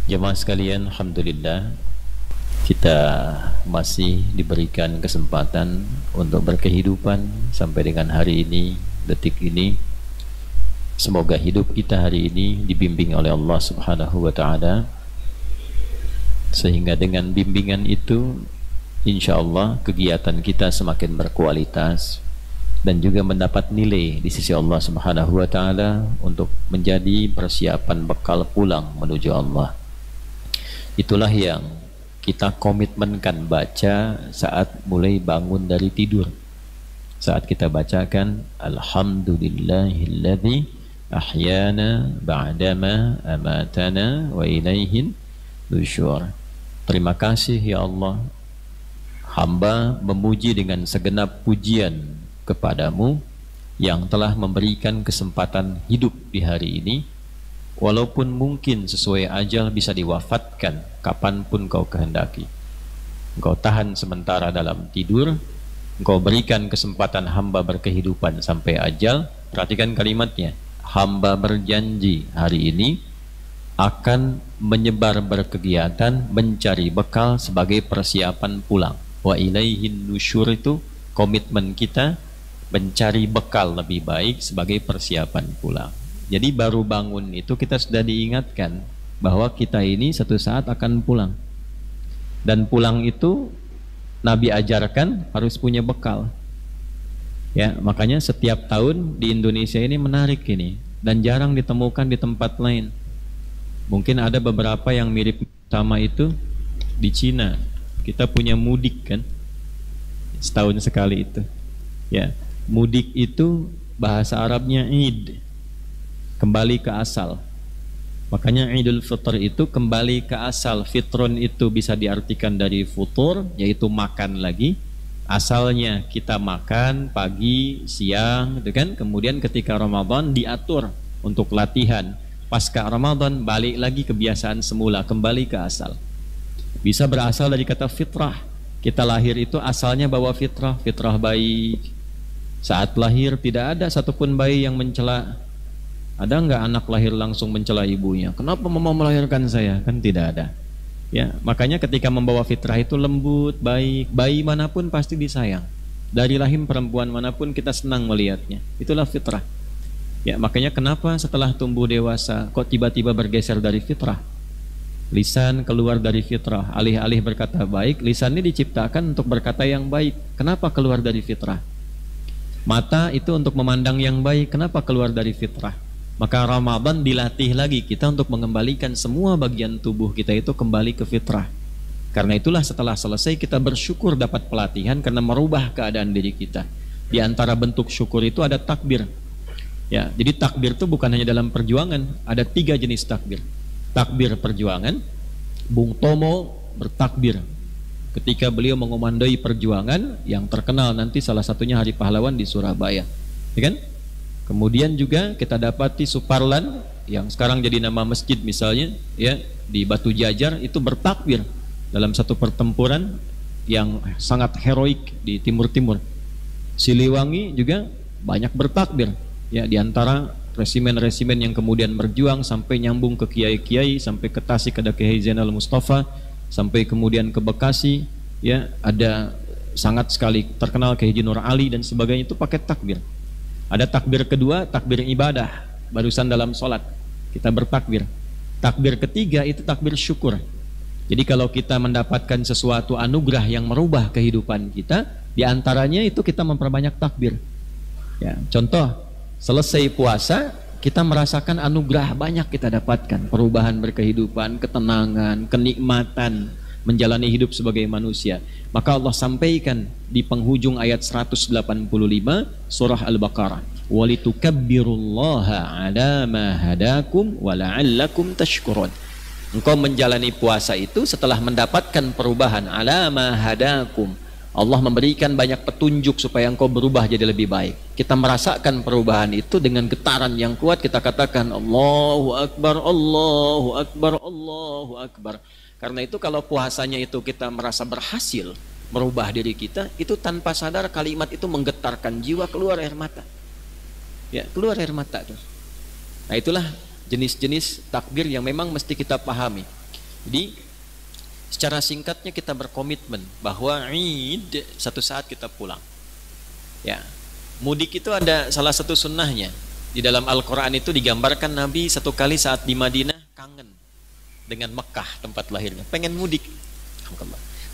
Jemaah sekalian, alhamdulillah kita masih diberikan kesempatan untuk berkehidupan sampai dengan hari ini, detik ini. Semoga hidup kita hari ini dibimbing oleh Allah Subhanahu wa taala, sehingga dengan bimbingan itu insyaallah kegiatan kita semakin berkualitas dan juga mendapat nilai di sisi Allah Subhanahu wa taala untuk menjadi persiapan bekal pulang menuju Allah. Itulah yang kita komitmenkan baca saat mulai bangun dari tidur. Saat kita bacakan Alhamdulillahilladzi ahyana ba'dama amatana wa ilaihin nusyur. Terima kasih ya Allah, hamba memuji dengan segenap pujian kepadamu yang telah memberikan kesempatan hidup di hari ini. Walaupun mungkin sesuai ajal bisa diwafatkan kapanpun kau kehendaki. Engkau tahan sementara dalam tidur, engkau berikan kesempatan hamba berkehidupan sampai ajal. Perhatikan kalimatnya, hamba berjanji hari ini akan menyebar berkegiatan mencari bekal sebagai persiapan pulang. Wa ilaihin nusyur, itu komitmen kita mencari bekal lebih baik sebagai persiapan pulang. Jadi baru bangun itu kita sudah diingatkan bahwa kita ini satu saat akan pulang. Dan pulang itu Nabi ajarkan harus punya bekal. Ya, makanya setiap tahun di Indonesia ini menarik ini dan jarang ditemukan di tempat lain. Mungkin ada beberapa yang mirip sama itu di Cina. Kita punya mudik kan, setahun sekali itu. Ya, mudik itu bahasa Arabnya Id, kembali ke asal. Makanya Idul Fitr itu kembali ke asal. Fitron itu bisa diartikan dari futur, yaitu makan lagi. Asalnya kita makan pagi, siang, gitu kan. Kemudian ketika Ramadan diatur untuk latihan. Pasca Ramadan balik lagi kebiasaan semula, kembali ke asal. Bisa berasal dari kata fitrah. Kita lahir itu asalnya bawa fitrah, fitrah baik. Saat lahir tidak ada satupun bayi yang mencela. Ada nggak anak lahir langsung mencela ibunya? Kenapa mama melahirkan saya? Kan tidak ada. Ya, makanya ketika membawa fitrah itu lembut, baik. Bayi manapun pasti disayang. Dari rahim perempuan manapun kita senang melihatnya. Itulah fitrah. Ya, makanya kenapa setelah tumbuh dewasa kok tiba-tiba bergeser dari fitrah? Lisan keluar dari fitrah. Alih-alih berkata baik, lisan ini diciptakan untuk berkata yang baik. Kenapa keluar dari fitrah? Mata itu untuk memandang yang baik. Kenapa keluar dari fitrah? Maka Ramadan dilatih lagi kita untuk mengembalikan semua bagian tubuh kita itu kembali ke fitrah. Karena itulah setelah selesai kita bersyukur dapat pelatihan karena merubah keadaan diri kita. Di antara bentuk syukur itu ada takbir. Ya, jadi takbir itu bukan hanya dalam perjuangan, ada 3 jenis takbir. Takbir perjuangan, Bung Tomo bertakbir ketika beliau mengomandoi perjuangan yang terkenal nanti salah satunya Hari Pahlawan di Surabaya, ya kan? Kemudian juga kita dapati Suparlan yang sekarang jadi nama masjid misalnya, ya, di Batu Jajar itu bertakbir dalam satu pertempuran yang sangat heroik di Timur-Timur. Siliwangi juga banyak bertakbir, ya, di antara resimen-resimen yang kemudian berjuang sampai nyambung ke kiai-kiai, sampai ke Tasik ada Kiai Zainal Mustafa, sampai kemudian ke Bekasi, ya, ada sangat sekali terkenal Kiai Haji Nur Ali dan sebagainya, itu pakai takbir. Ada takbir kedua, takbir ibadah, barusan dalam sholat kita bertakbir. Takbir ketiga itu takbir syukur. Jadi kalau kita mendapatkan sesuatu anugerah yang merubah kehidupan kita, diantaranya itu kita memperbanyak takbir. Ya, contoh, selesai puasa kita merasakan anugerah banyak kita dapatkan, perubahan berkehidupan, ketenangan, kenikmatan menjalani hidup sebagai manusia. Maka Allah sampaikan di penghujung ayat 185 surah Al-Baqarah, walitukabbirullaha ala ma hadakum wa la'allakum tashkurun. Engkau menjalani puasa itu setelah mendapatkan perubahan ala ma hadakum. Allah memberikan banyak petunjuk supaya engkau berubah jadi lebih baik. Kita merasakan perubahan itu dengan getaran yang kuat, kita katakan Allahu Akbar, Allahu Akbar, Allahu Akbar. Karena itu kalau puasanya itu kita merasa berhasil merubah diri kita, itu tanpa sadar kalimat itu menggetarkan jiwa, keluar air mata. Ya, keluar air mata tuh. Nah, itulah jenis-jenis takbir yang memang mesti kita pahami. Jadi secara singkatnya kita berkomitmen bahwa Id satu saat kita pulang. Ya, mudik itu ada salah satu sunnahnya. Di dalam Al-Quran itu digambarkan Nabi satu kali saat di Madinah kangen dengan Mekah tempat lahirnya, pengen mudik.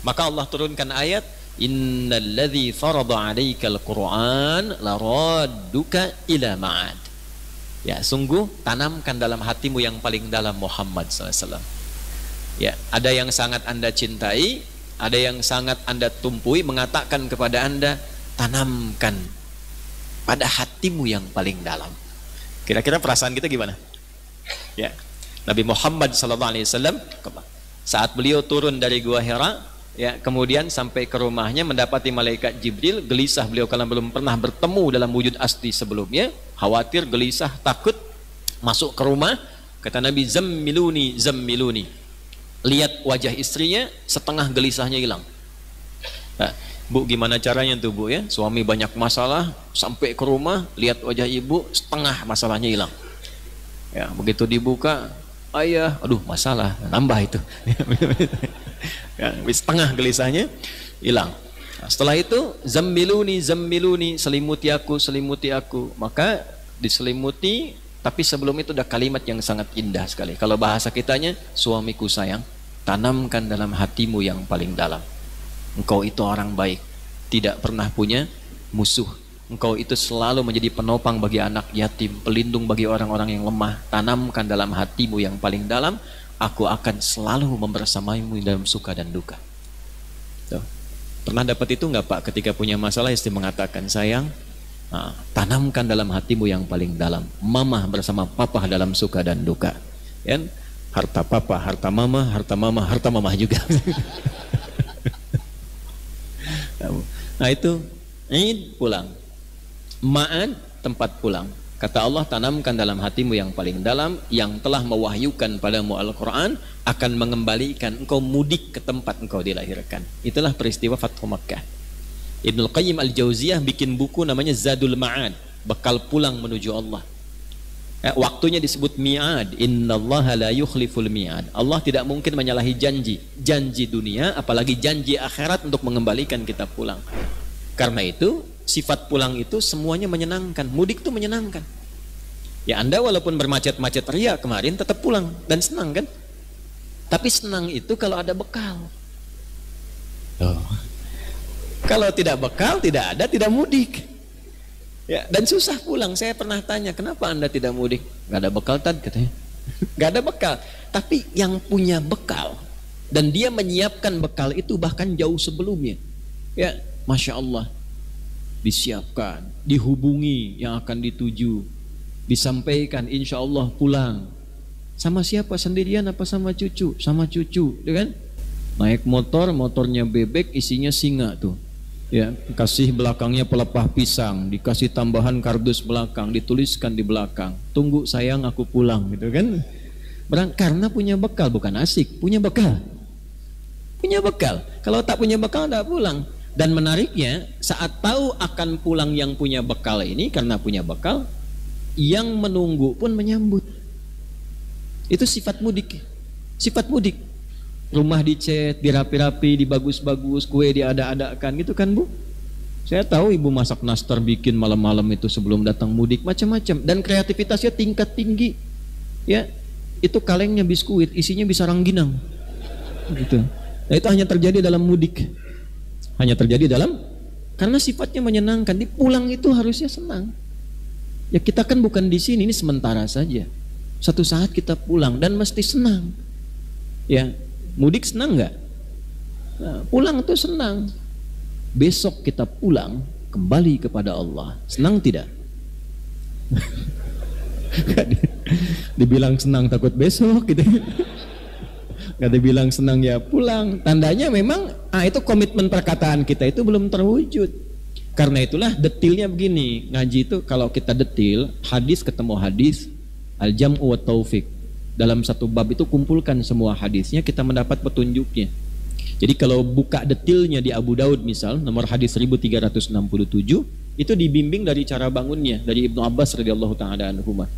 Maka Allah turunkan ayat, innalladzi farada 'alaikal Qur'an laradduka ila ma'ad. Ya, sungguh tanamkan dalam hatimu yang paling dalam Muhammad SAW. Ya, ada yang sangat Anda cintai, ada yang sangat Anda tumpui, mengatakan kepada Anda, tanamkan pada hatimu yang paling dalam. Kira-kira perasaan kita gimana? Ya, Nabi Muhammad SAW saat beliau turun dari Gua Hira, ya, kemudian sampai ke rumahnya mendapati malaikat Jibril, gelisah beliau karena belum pernah bertemu dalam wujud asli sebelumnya, khawatir, gelisah, takut, masuk ke rumah, kata Nabi, zammiluni, zammiluni. Lihat wajah istrinya, setengah gelisahnya hilang. Nah, Bu, gimana caranya tuh Bu ya? Suami banyak masalah, sampai ke rumah, lihat wajah ibu, setengah masalahnya hilang. Ya, begitu dibuka, ayah, aduh masalah, nambah itu. Ya, setengah gelisahnya hilang. Nah, setelah itu, zammiluni, zammiluni, selimuti aku, selimuti aku. Maka diselimuti, tapi sebelum itu ada kalimat yang sangat indah sekali. Kalau bahasa kitanya, suamiku sayang, tanamkan dalam hatimu yang paling dalam. Engkau itu orang baik, tidak pernah punya musuh. Engkau itu selalu menjadi penopang bagi anak yatim, pelindung bagi orang-orang yang lemah. Tanamkan dalam hatimu yang paling dalam, aku akan selalu membersamaimu dalam suka dan duka. Tuh. Pernah dapat itu enggak Pak? Ketika punya masalah istri mengatakan, sayang, tanamkan dalam hatimu yang paling dalam, mama bersama papa dalam suka dan duka. Ya? Harta papa, harta mama, harta mama, harta mama juga. Nah itu Id pulang, Ma'ad tempat pulang. Kata Allah, tanamkan dalam hatimu yang paling dalam, yang telah mewahyukan padamu Al-Quran, akan mengembalikan engkau mudik ke tempat engkau dilahirkan. Itulah peristiwa Fathu Makkah. Ibnul Qayyim Al-Jauziyah bikin buku namanya Zadul Ma'ad, bekal pulang menuju Allah. Waktunya disebut mi'ad. Innallaha la yukhliful mi'ad. Allah tidak mungkin menyalahi janji dunia, apalagi janji akhirat untuk mengembalikan kita pulang. Karena itu sifat pulang itu semuanya menyenangkan. Mudik itu menyenangkan. Ya, Anda walaupun bermacet-macet ria kemarin tetap pulang dan senang kan? Tapi senang itu kalau ada bekal. Kalau tidak bekal, tidak ada, tidak mudik. Ya, dan susah pulang. Saya pernah tanya, kenapa Anda tidak mudik? Gak ada bekal Tad, katanya. Gak ada bekal. Tapi yang punya bekal dan dia menyiapkan bekal itu bahkan jauh sebelumnya. Ya, Masya Allah, disiapkan, dihubungi yang akan dituju, disampaikan insya Allah pulang. Sama siapa? Sendirian apa sama cucu? Sama cucu, ya kan? Naik motor, motornya bebek, isinya singa tuh. Ya, kasih belakangnya pelepah pisang, dikasih tambahan kardus belakang, dituliskan di belakang, tunggu sayang aku pulang, gitu kan? Karena punya bekal, bukan asik, punya bekal. Punya bekal. Kalau tak punya bekal, tidak pulang. Dan menariknya, saat tahu akan pulang yang punya bekal ini, karena punya bekal, yang menunggu pun menyambut. Itu sifat mudik. Sifat mudik. Rumah dicat, dirapi-rapi, dibagus-bagus, kue diada-adakan, gitu kan Bu? Saya tahu ibu masak nastar bikin malam-malam itu sebelum datang mudik, macam-macam. Dan kreativitasnya tingkat tinggi. Ya, itu kalengnya biskuit, isinya bisa rangginang. Gitu. Nah, itu hanya terjadi dalam mudik. Hanya terjadi dalam, karena sifatnya menyenangkan. Di pulang itu harusnya senang. Ya, kita kan bukan di sini, ini sementara saja. Satu saat kita pulang dan mesti senang. Ya. Mudik senang nggak? Nah, pulang itu senang. Besok kita pulang kembali kepada Allah. Senang tidak? Dibilang senang takut besok gitu. Gak dibilang senang ya pulang. Tandanya memang itu komitmen perkataan kita itu belum terwujud. Karena itulah detilnya begini. Ngaji itu kalau kita detil, hadis ketemu hadis, al-jam'u wa taufiq. Dalam satu bab itu kumpulkan semua hadisnya, kita mendapat petunjuknya. Jadi kalau buka detilnya di Abu Daud misal, nomor hadis 1367, itu dibimbing dari cara bangunnya, dari Ibnu Abbas radhiyallahu ta'ala anhuma.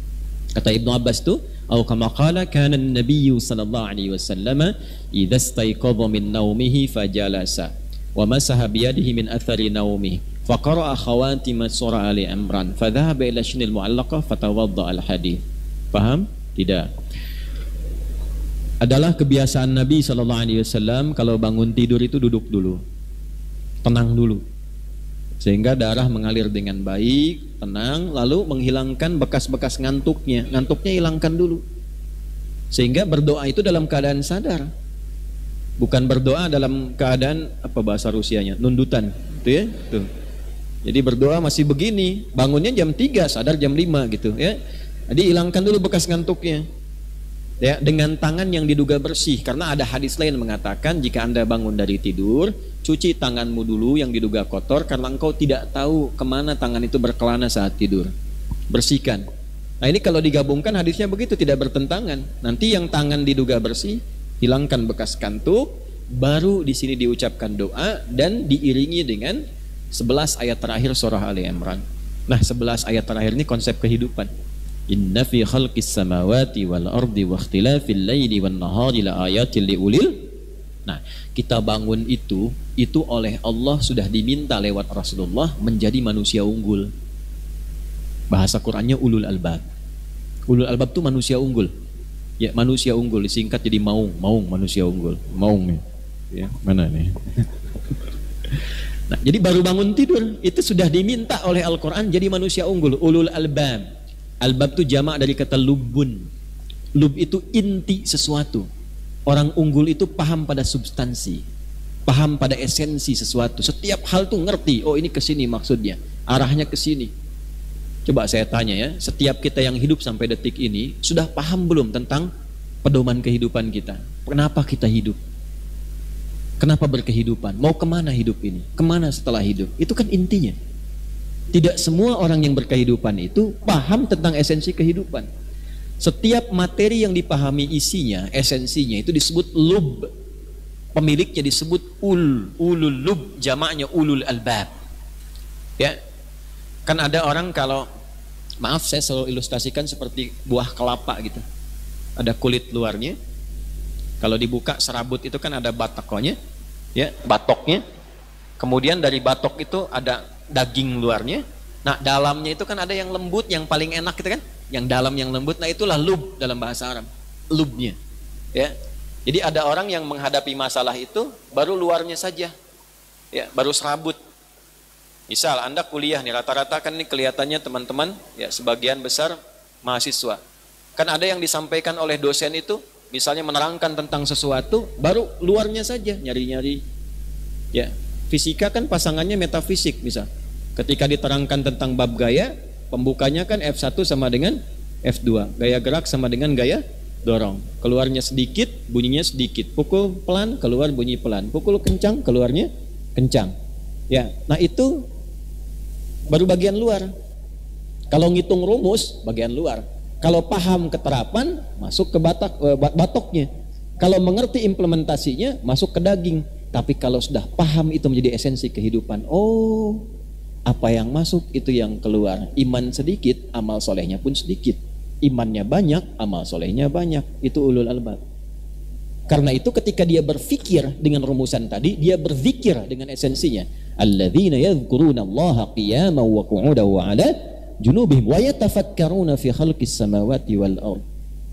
Kata Ibnu Abbas tu, atau kama qala kana an-nabiy sallallahu alaihi wasallam idza istayqadha min naumihi fajalasa wa masaha bi yadihi min athari naumihi faqara'a khawatim surah Ali Imran fadhahaba ila shinil mu'allaqah fatawadda al-hadith. Paham? Tidak. Adalah kebiasaan Nabi sallallahu alaihi wasallam kalau bangun tidur itu duduk dulu. Tenang dulu. Sehingga darah mengalir dengan baik, tenang, lalu menghilangkan bekas-bekas ngantuknya. Ngantuknya hilangkan dulu. Sehingga berdoa itu dalam keadaan sadar. Bukan berdoa dalam keadaan apa bahasa Rusianya, nundutan, gitu ya. Tuh. Jadi berdoa masih begini, bangunnya jam 3, sadar jam 5 gitu ya. Jadi hilangkan dulu bekas ngantuknya. Ya, dengan tangan yang diduga bersih, karena ada hadis lain mengatakan jika Anda bangun dari tidur, cuci tanganmu dulu yang diduga kotor karena engkau tidak tahu kemana tangan itu berkelana saat tidur. Bersihkan. Nah ini kalau digabungkan hadisnya begitu, tidak bertentangan. Nanti yang tangan diduga bersih, hilangkan bekas kantuk, baru di sini diucapkan doa dan diiringi dengan 11 ayat terakhir surah Ali Imran. Nah 11 ayat terakhir ini konsep kehidupan. Inna fi khalqis samawati wal ardi wa ikhtilafil laili wan nahari la ayatil liulil. Nah, kita bangun itu oleh Allah sudah diminta lewat Rasulullah menjadi manusia unggul. Bahasa Qur'annya ulul albab. Ulul albab itu manusia unggul. Ya, manusia unggul disingkat jadi maung manusia unggul. Maung nih. Ya, mana nih? Nah, jadi baru bangun tidur itu sudah diminta oleh Al-Qur'an jadi manusia unggul, ulul albab. Albab itu jamak dari kata lubun. Lub itu inti sesuatu. Orang unggul itu paham pada substansi, paham pada esensi sesuatu. Setiap hal tuh ngerti, oh ini kesini maksudnya, arahnya kesini. Coba saya tanya ya, setiap kita yang hidup sampai detik ini sudah paham belum tentang pedoman kehidupan kita? Kenapa kita hidup? Kenapa berkehidupan? Mau kemana hidup ini? Kemana setelah hidup? Itu kan intinya. Tidak semua orang yang berkehidupan itu paham tentang esensi kehidupan. Setiap materi yang dipahami isinya, esensinya itu disebut lub. Pemiliknya disebut ulul lub, jamaknya ulul albab. Ya. Kan ada orang kalau, maaf saya selalu ilustrasikan seperti buah kelapa gitu. Ada kulit luarnya. Kalau dibuka serabut itu kan ada batoknya, ya, batoknya. Kemudian dari batok itu ada daging luarnya. Nah dalamnya itu kan ada yang lembut, yang paling enak gitu kan, yang dalam yang lembut. Nah itulah lub dalam bahasa Arab, lubnya ya. Jadi ada orang yang menghadapi masalah itu baru luarnya saja ya, baru serabut. Misal Anda kuliah nih, rata-rata kan ini kelihatannya teman-teman ya, sebagian besar mahasiswa kan ada yang disampaikan oleh dosen itu misalnya menerangkan tentang sesuatu baru luarnya saja, nyari-nyari ya. Fisika kan pasangannya metafisik misal. Ketika diterangkan tentang bab gaya, pembukanya kan F1 sama dengan F2. Gaya gerak sama dengan gaya dorong. Keluarnya sedikit, bunyinya sedikit. Pukul pelan, keluar bunyi pelan. Pukul kencang, keluarnya kencang. Ya, nah itu baru bagian luar. Kalau ngitung rumus, bagian luar. Kalau paham keterapan, masuk ke batoknya. Kalau mengerti implementasinya, masuk ke daging. Tapi kalau sudah paham itu menjadi esensi kehidupan. Oh, apa yang masuk itu yang keluar. Iman sedikit, amal solehnya pun sedikit. Imannya banyak, amal solehnya banyak. Itu ulul albab. Karena itu ketika dia berfikir dengan rumusan tadi, dia berzikir dengan esensinya. Alladzina yadhkuruna Allaha qiyaman wa qu'udan wa 'ala junubihim wa yatafakkaruna fi khalqis samawati wal ardh.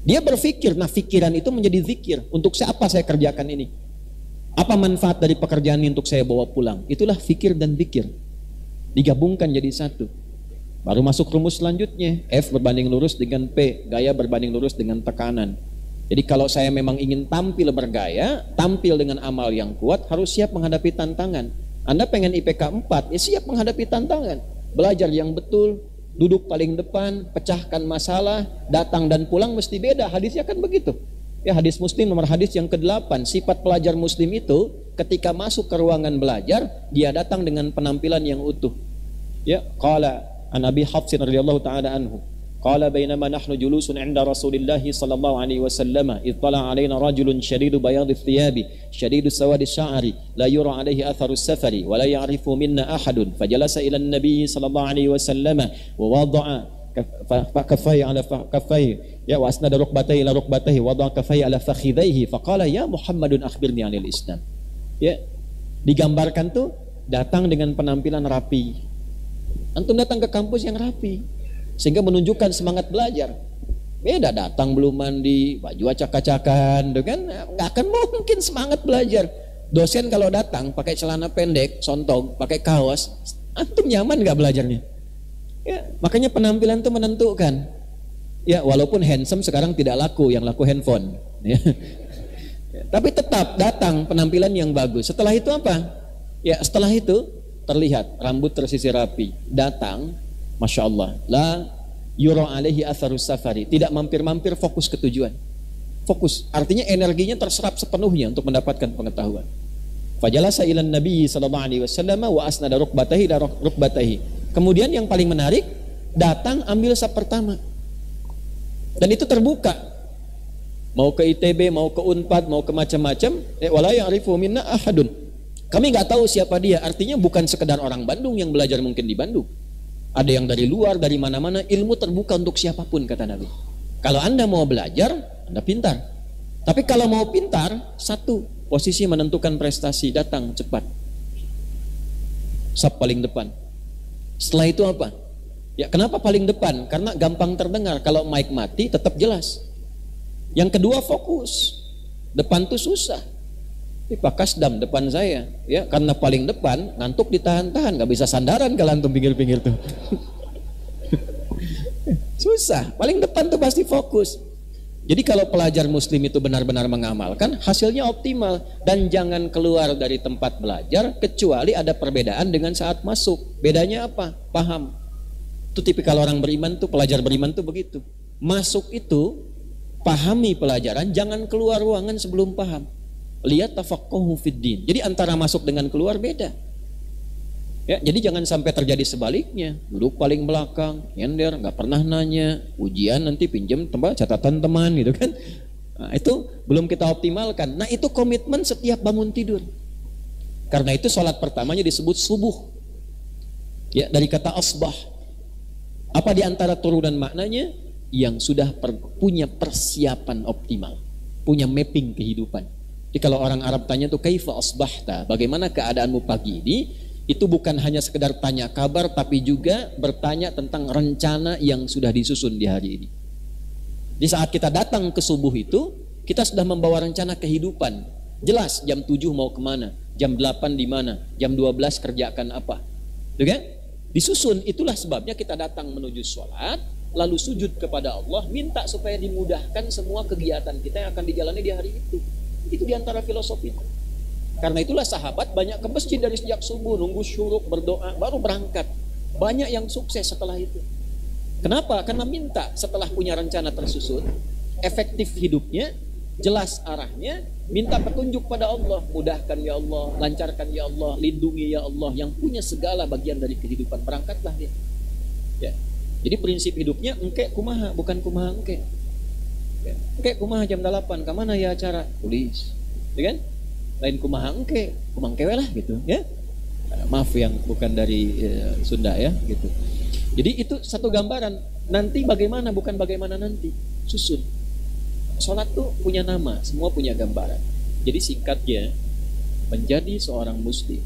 Dia berfikir, nah fikiran itu menjadi zikir. Untuk siapa saya kerjakan ini? Apa manfaat dari pekerjaan ini untuk saya bawa pulang? Itulah fikir dan zikir. Digabungkan jadi satu. Baru masuk rumus selanjutnya. F berbanding lurus dengan P. Gaya berbanding lurus dengan tekanan. Jadi kalau saya memang ingin tampil bergaya, tampil dengan amal yang kuat, harus siap menghadapi tantangan. Anda pengen IPK 4, ya siap menghadapi tantangan. Belajar yang betul, duduk paling depan, pecahkan masalah, datang dan pulang mesti beda. Hadisnya kan begitu. Ya, hadis Muslim nomor hadis yang ke-8, sifat pelajar muslim itu ketika masuk ke ruangan belajar, dia datang dengan penampilan yang utuh. Ya, qala an Abi Hafsin radhiyallahu taala anhu, qala bainama nahnu julusun 'inda Rasulillah sallallahu alaihi wasallam, idh tala 'alaina rajulun shadidu bayadhi thiyabi, shadidu sawadi sya'ri, la yura 'alaihi atharu safari, wa la ya'rifu minna ahadun, fajalasa ila an-nabiy sallallahu alaihi wasallam wa wada'a kaffai ala kaffai ya wa asnada rukbatayhi ila rukbatayhi wa wada'a kaffai ala fakhidhaihi faqala ya Muhammadun akhbirni 'anil Islam. Ya, digambarkan tuh datang dengan penampilan rapi. Antum datang ke kampus yang rapi sehingga menunjukkan semangat belajar. Beda datang belum mandi, baju acak-acakan, tuh kan nggak akan mungkin semangat belajar. Dosen kalau datang pakai celana pendek, sontong, pakai kaos, antum nyaman nggak belajarnya? Ya, makanya penampilan itu menentukan. Ya, walaupun handsome sekarang tidak laku, yang laku handphone. Ya. Tapi tetap datang penampilan yang bagus. Setelah itu apa? Ya, setelah itu terlihat rambut tersisir rapi. Datang, masya Allah, la yura alaihi atharus safari. Tidak mampir-mampir, fokus ke tujuan. Fokus, artinya energinya terserap sepenuhnya untuk mendapatkan pengetahuan. Fajalasa ilan Nabi sallallahu alaihi wasallam wa asnada rukbatahi ila rukbatahi. Kemudian yang paling menarik, datang ambil saf pertama. Dan itu terbuka. Mau ke ITB, mau ke Unpad, mau ke macam-macam, wala ya'rifu minna ahadun. Kami nggak tahu siapa dia. Artinya bukan sekedar orang Bandung yang belajar mungkin di Bandung. Ada yang dari luar, dari mana-mana. Ilmu terbuka untuk siapapun, kata Nabi. Kalau Anda mau belajar, Anda pintar. Tapi kalau mau pintar, satu, posisi menentukan prestasi, datang cepat. Saf paling depan. Setelah itu apa? Ya, kenapa paling depan? Karena gampang terdengar. Kalau mic mati tetap jelas. Yang kedua, fokus. Depan tuh susah. Pak Kasdam depan saya, ya, karena paling depan ngantuk ditahan-tahan, nggak bisa sandaran kalau antum pinggir-pinggir tuh. Susah. Paling depan tuh pasti fokus. Jadi kalau pelajar muslim itu benar-benar mengamalkan, hasilnya optimal. Dan jangan keluar dari tempat belajar kecuali ada perbedaan dengan saat masuk. Bedanya apa? Paham. Itu tipikal orang beriman tuh, pelajar beriman tuh begitu. Masuk itu, pahami pelajaran, jangan keluar ruangan sebelum paham. Lihat tafaqquhu fiddin. Jadi antara masuk dengan keluar beda. Ya, jadi jangan sampai terjadi sebaliknya. Duduk paling belakang, nyender, nggak pernah nanya, ujian nanti pinjam tempat catatan teman gitu kan. Nah, itu belum kita optimalkan. Nah, itu komitmen setiap bangun tidur. Karena itu sholat pertamanya disebut subuh. Ya, dari kata asbah. Apa di antara turunan maknanya? Yang sudah punya persiapan optimal, punya mapping kehidupan. Jadi kalau orang Arab tanya tuh kaifa asbahta, bagaimana keadaanmu pagi ini? Itu bukan hanya sekedar tanya kabar, tapi juga bertanya tentang rencana yang sudah disusun di hari ini. Di saat kita datang ke subuh itu, kita sudah membawa rencana kehidupan. Jelas jam 7 mau kemana, jam 8 di mana, jam 12 kerjakan apa. Tuh kan? Disusun, itulah sebabnya kita datang menuju sholat, lalu sujud kepada Allah, minta supaya dimudahkan semua kegiatan kita yang akan dijalani di hari itu. Itu diantara filosofi. Karena itulah sahabat banyak ke masjid dari sejak subuh, nunggu syuruk, berdoa, baru berangkat. Banyak yang sukses setelah itu. Kenapa? Karena minta setelah punya rencana tersusun, efektif hidupnya, jelas arahnya, minta petunjuk pada Allah. Mudahkan ya Allah, lancarkan ya Allah, lindungi ya Allah, yang punya segala bagian dari kehidupan. Berangkatlah dia. Ya. Jadi prinsip hidupnya engke kumaha, bukan kumaha engke. Ya. Engke kumaha jam 8, kemana ya acara? Tulis. Ya kan? Lain kumaha engke, kumang kewe lah gitu, ya. Maaf yang bukan dari Sunda ya, gitu. Jadi itu satu gambaran. Nanti bagaimana, bukan bagaimana nanti. Susun. Sholat tuh punya nama, semua punya gambaran. Jadi singkatnya, menjadi seorang muslim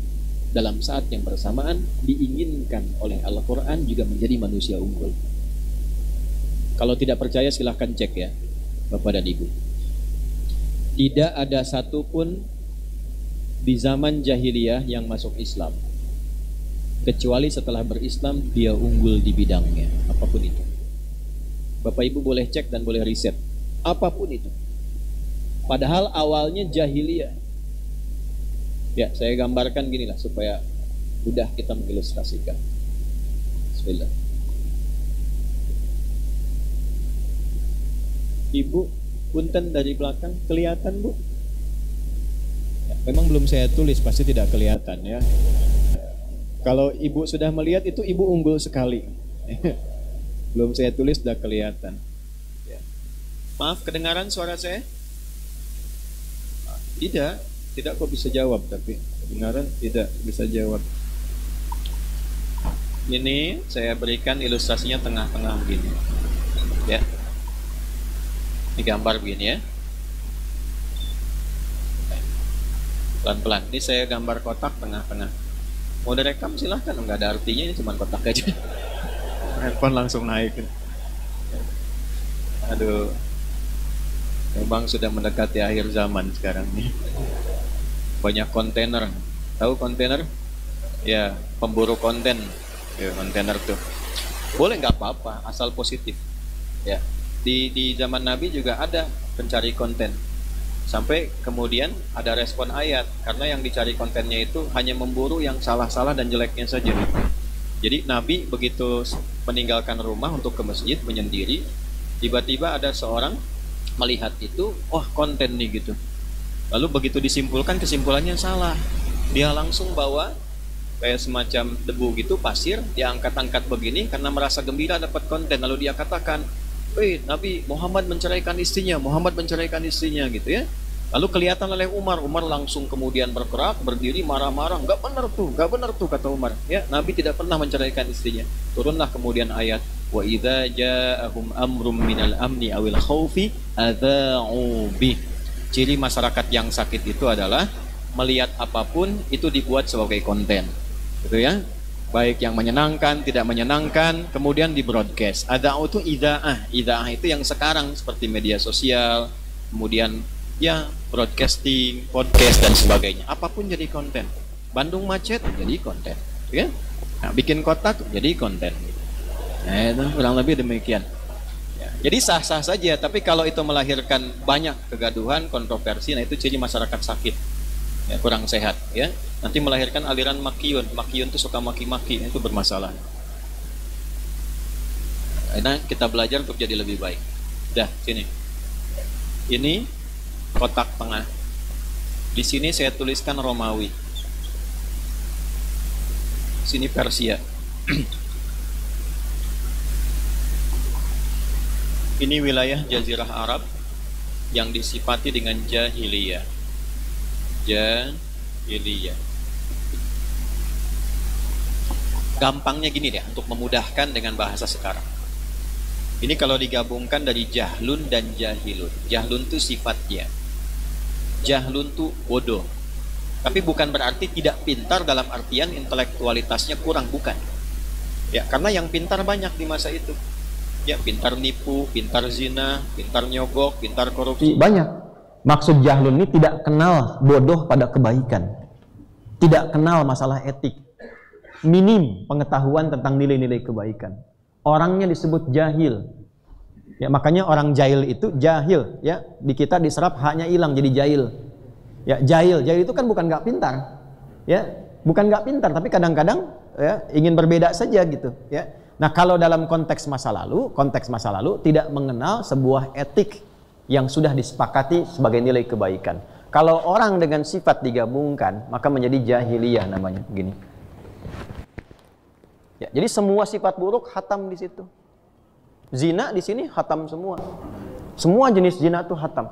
dalam saat yang bersamaan diinginkan oleh Al-Quran juga menjadi manusia unggul. Kalau tidak percaya silahkan cek ya, Bapak dan Ibu. Tidak ada satupun di zaman jahiliyah yang masuk Islam, kecuali setelah berislam dia unggul di bidangnya, apapun itu. Bapak Ibu boleh cek dan boleh riset, apapun itu. Padahal awalnya jahiliyah. Ya, saya gambarkan gini lah supaya mudah kita mengilustrasikan. Bismillah. Ibu, punten dari belakang kelihatan Bu? Memang belum saya tulis, pasti tidak kelihatan ya. Kalau ibu sudah melihat itu ibu unggul sekali. Belum saya tulis sudah kelihatan. Ya. Maaf, kedengaran suara saya? Tidak kok bisa jawab, tapi kedengaran tidak bisa jawab. Ini saya berikan ilustrasinya tengah-tengah begini. Ya. Ini gambar begini ya. Pelan-pelan. Ini saya gambar kotak tengah-tengah. Mau direkam silahkan, nggak ada artinya, ini cuma kotak aja. Handphone langsung naik. Aduh, memang sudah mendekati akhir zaman sekarang nih. Banyak kontainer. Tahu kontainer? Ya, pemburu konten. Ya, kontainer tuh. Boleh nggak apa-apa, asal positif. Ya, di zaman Nabi juga ada pencari konten. Sampai kemudian ada respon ayat, karena yang dicari kontennya itu hanya memburu yang salah-salah dan jeleknya saja. Jadi Nabi begitu meninggalkan rumah untuk ke masjid menyendiri, tiba-tiba ada seorang melihat itu, wah konten nih gitu. Lalu begitu disimpulkan, kesimpulannya salah. Dia langsung bawa kayak semacam debu gitu, pasir, dia angkat-angkat begini karena merasa gembira dapat konten. Lalu dia katakan, Nabi Muhammad menceraikan istrinya, Muhammad menceraikan istrinya gitu ya. Lalu kelihatan oleh Umar langsung kemudian bergerak, berdiri marah-marah, nggak benar tuh kata Umar. Ya, Nabi tidak pernah menceraikan istrinya. Turunlah kemudian ayat, wa idza ja'ahum amrum minal amni awil khaufi adza'u bih. Ciri masyarakat yang sakit itu adalah melihat apapun itu dibuat sebagai konten. Gitu ya. Baik yang menyenangkan, tidak menyenangkan, kemudian di broadcast. Adza'u itu idza'ah. Idza'ah itu yang sekarang seperti media sosial, kemudian ya broadcasting, podcast dan sebagainya. Apapun jadi konten. Bandung macet jadi konten, ya. Nah, bikin kotak jadi konten. Nah, itu kurang lebih demikian. Ya, jadi sah-sah saja, tapi kalau itu melahirkan banyak kegaduhan, kontroversi, nah itu ciri masyarakat sakit. Ya, kurang sehat, ya. Nanti melahirkan aliran makiyun. Makiyun itu suka maki-maki, itu bermasalah. Nah, kita belajar untuk jadi lebih baik. Dah, sini. Ini kotak tengah. Di sini saya tuliskan Romawi. Sini Persia. Ini wilayah Jazirah Arab yang disifati dengan jahiliyah. Jahiliyah. Gampangnya gini deh, untuk memudahkan dengan bahasa sekarang. Ini kalau digabungkan dari jahlun dan jahilun. Jahlun itu sifatnya. Jahlun itu bodoh. Tapi bukan berarti tidak pintar dalam artian intelektualitasnya kurang, bukan. Ya, karena yang pintar banyak di masa itu. Ya, pintar nipu, pintar zina, pintar nyogok, pintar korupsi. Banyak. Maksud jahlun ini tidak kenal bodoh pada kebaikan. Tidak kenal masalah etik. Minim pengetahuan tentang nilai-nilai kebaikan. Orangnya disebut jahil. Ya, makanya orang jahil itu jahil, ya. Di kita diserap haknya hilang jadi jahil. Ya, jahil itu kan bukan nggak pintar. Ya, bukan nggak pintar, tapi kadang-kadang ya ingin berbeda saja gitu, ya. Nah, kalau dalam konteks masa lalu tidak mengenal sebuah etik yang sudah disepakati sebagai nilai kebaikan. Kalau orang dengan sifat digabungkan, maka menjadi jahiliyah namanya, begini. Ya, jadi semua sifat buruk hatam di situ. Zina di sini hatam semua. Semua jenis zina itu hatam.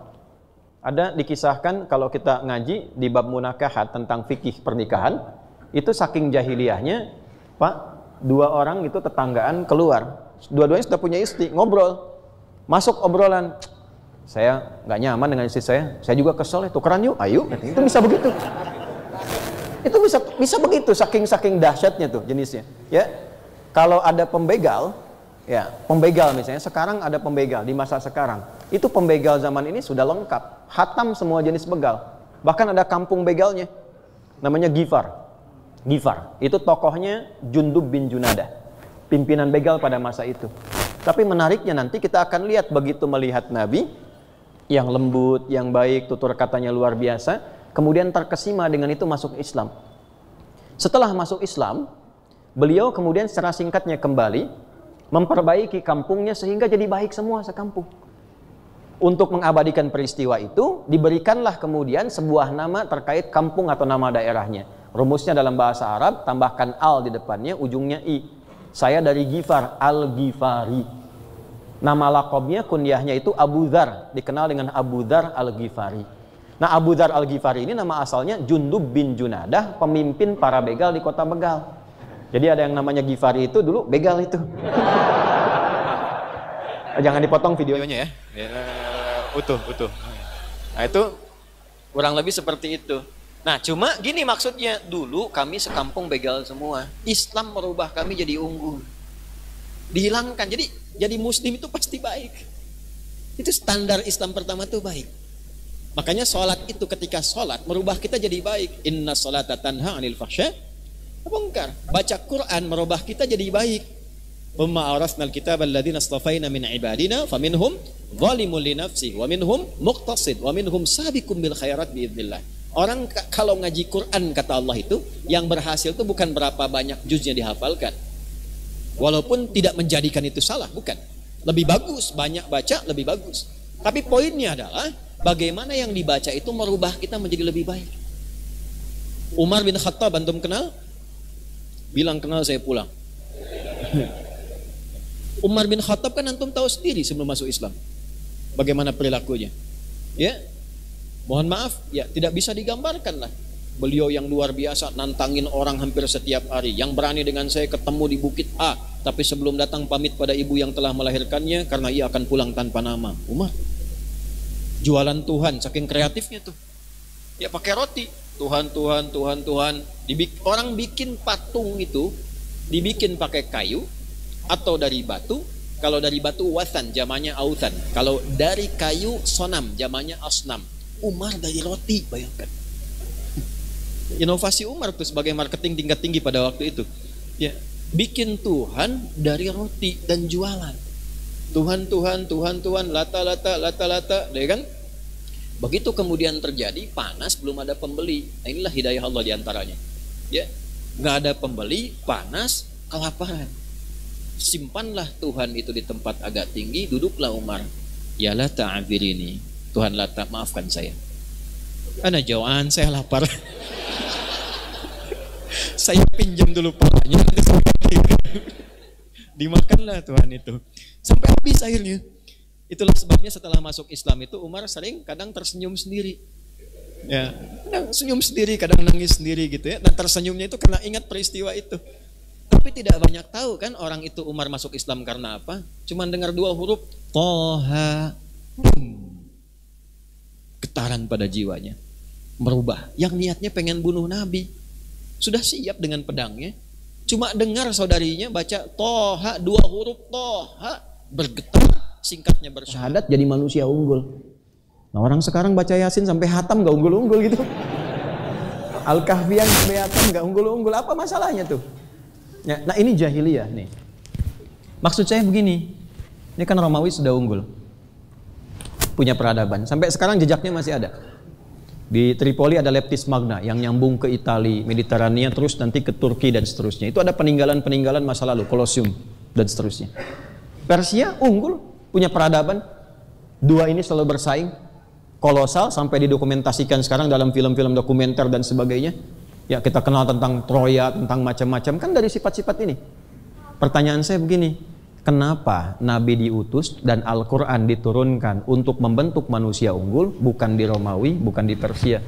Ada dikisahkan kalau kita ngaji di bab munakahat tentang fikih pernikahan, itu saking jahiliyahnya, Pak, dua orang itu tetanggaan keluar. Dua-duanya sudah punya istri, ngobrol. Masuk obrolan. Saya nggak nyaman dengan istri saya juga kesel, tukeran yuk, ayo. Itu bisa begitu. Itu bisa begitu, saking dahsyatnya tuh jenisnya. Ya, kalau ada pembegal, ya pembegal misalnya, sekarang ada pembegal di masa sekarang. Itu pembegal zaman ini sudah lengkap, hatam semua jenis begal. Bahkan ada kampung begalnya, namanya Gifar. Itu tokohnya Jundub bin Junadah, pimpinan begal pada masa itu. Tapi menariknya nanti kita akan lihat begitu melihat Nabi yang lembut, yang baik, tutur katanya luar biasa. Kemudian terkesima dengan itu masuk Islam. Setelah masuk Islam, beliau kemudian secara singkatnya kembali memperbaiki kampungnya sehingga jadi baik semua sekampung. Untuk mengabadikan peristiwa itu, diberikanlah kemudian sebuah nama terkait kampung atau nama daerahnya. Rumusnya dalam bahasa Arab, tambahkan al di depannya, ujungnya i. Saya dari Gifar, Al-Ghifari. Nama lakobnya, kunyahnya itu Abu Dzar, dikenal dengan Abu Dzar Al-Ghifari. Nah, Abu Dzar Al-Ghifari ini nama asalnya Jundub bin Junadah, pemimpin para begal di kota Begal. Jadi ada yang namanya Ghifari itu dulu begal itu. Jangan dipotong videonya ya. Utuh. Nah itu kurang lebih seperti itu. Nah cuma gini maksudnya, dulu kami sekampung begal semua. Islam merubah kami jadi unggul. Dihilangkan, jadi muslim itu pasti baik. Itu standar Islam pertama tuh baik. Makanya sholat itu, ketika sholat merubah kita jadi baik. Inna sholata tanha anil fahsya wa munkar. Baca Quran merubah kita jadi baik. Umma awrasnal kitab alladzina astafaina min ibadina faminhum zalimun li nafsihi wa minhum muqtasid wa minhum sabiqum bil khairat biidznillah. Orang kalau ngaji Quran kata Allah itu yang berhasil itu bukan berapa banyak juznya dihafalkan. Walaupun tidak menjadikan itu salah, bukan. Lebih bagus banyak baca, lebih bagus. Tapi poinnya adalah bagaimana yang dibaca itu merubah kita menjadi lebih baik. Umar bin Khattab antum kenal? Bilang kenal, saya pulang. Umar bin Khattab kan antum tahu sendiri sebelum masuk Islam bagaimana perilakunya. Ya, mohon maaf, ya tidak bisa digambarkan lah. Beliau yang luar biasa, nantangin orang hampir setiap hari. Yang berani dengan saya ketemu di bukit A, tapi sebelum datang pamit pada ibu yang telah melahirkannya karena ia akan pulang tanpa nama. Umar jualan Tuhan, saking kreatifnya tuh. Ya pakai roti, Tuhan. Orang bikin patung itu dibikin pakai kayu atau dari batu. Kalau dari batu wasan, jamannya ausan. Kalau dari kayu sonam, jamannya asnam. Umar dari roti, bayangkan. Inovasi Umar tuh sebagai marketing tingkat tinggi pada waktu itu. Ya, bikin Tuhan dari roti dan jualan. Tuhan, lata, ya kan? Begitu kemudian terjadi panas, belum ada pembeli. Nah, inilah hidayah Allah diantaranya. Ya, nggak ada pembeli, panas, kelaparan. Simpanlah Tuhan itu di tempat agak tinggi, duduklah Umar. Ya Lata afirini, Tuhan Lata maafkan saya. Ana jauhan, saya lapar. Saya pinjam dulu palanya, dimakanlah Tuhan itu sampai habis akhirnya. Itulah sebabnya setelah masuk Islam itu Umar sering kadang tersenyum sendiri. Ya, kadang senyum sendiri, kadang nangis sendiri gitu ya. Dan tersenyumnya itu karena ingat peristiwa itu. Tapi tidak banyak tahu kan orang itu Umar masuk Islam karena apa? Cuman dengar 2 huruf Toha, getaran pada jiwanya, merubah. Yang niatnya pengen bunuh Nabi, sudah siap dengan pedangnya, cuma dengar saudarinya baca Toha, 2 huruf Toha, bergetar, singkatnya bersyahadat, jadi manusia unggul. Nah orang sekarang baca Yasin sampai hatam gak unggul-unggul gitu. Al-Kahfian sampai hatam gak unggul-unggul, apa masalahnya tuh? Ya, nah ini jahiliyah nih. Maksud saya begini, ini kan Romawi sudah unggul, punya peradaban, sampai sekarang jejaknya masih ada. Di Tripoli ada Leptis Magna yang nyambung ke Italia, Mediterania, terus nanti ke Turki dan seterusnya. Itu ada peninggalan-peninggalan masa lalu, Kolosium dan seterusnya. Persia unggul, punya peradaban. 2 ini selalu bersaing, kolosal, sampai didokumentasikan sekarang dalam film-film dokumenter dan sebagainya. Ya kita kenal tentang Troya, tentang macam-macam, kan dari sifat-sifat ini. Pertanyaan saya begini, kenapa Nabi diutus dan Al-Quran diturunkan untuk membentuk manusia unggul, bukan di Romawi, bukan di Persia,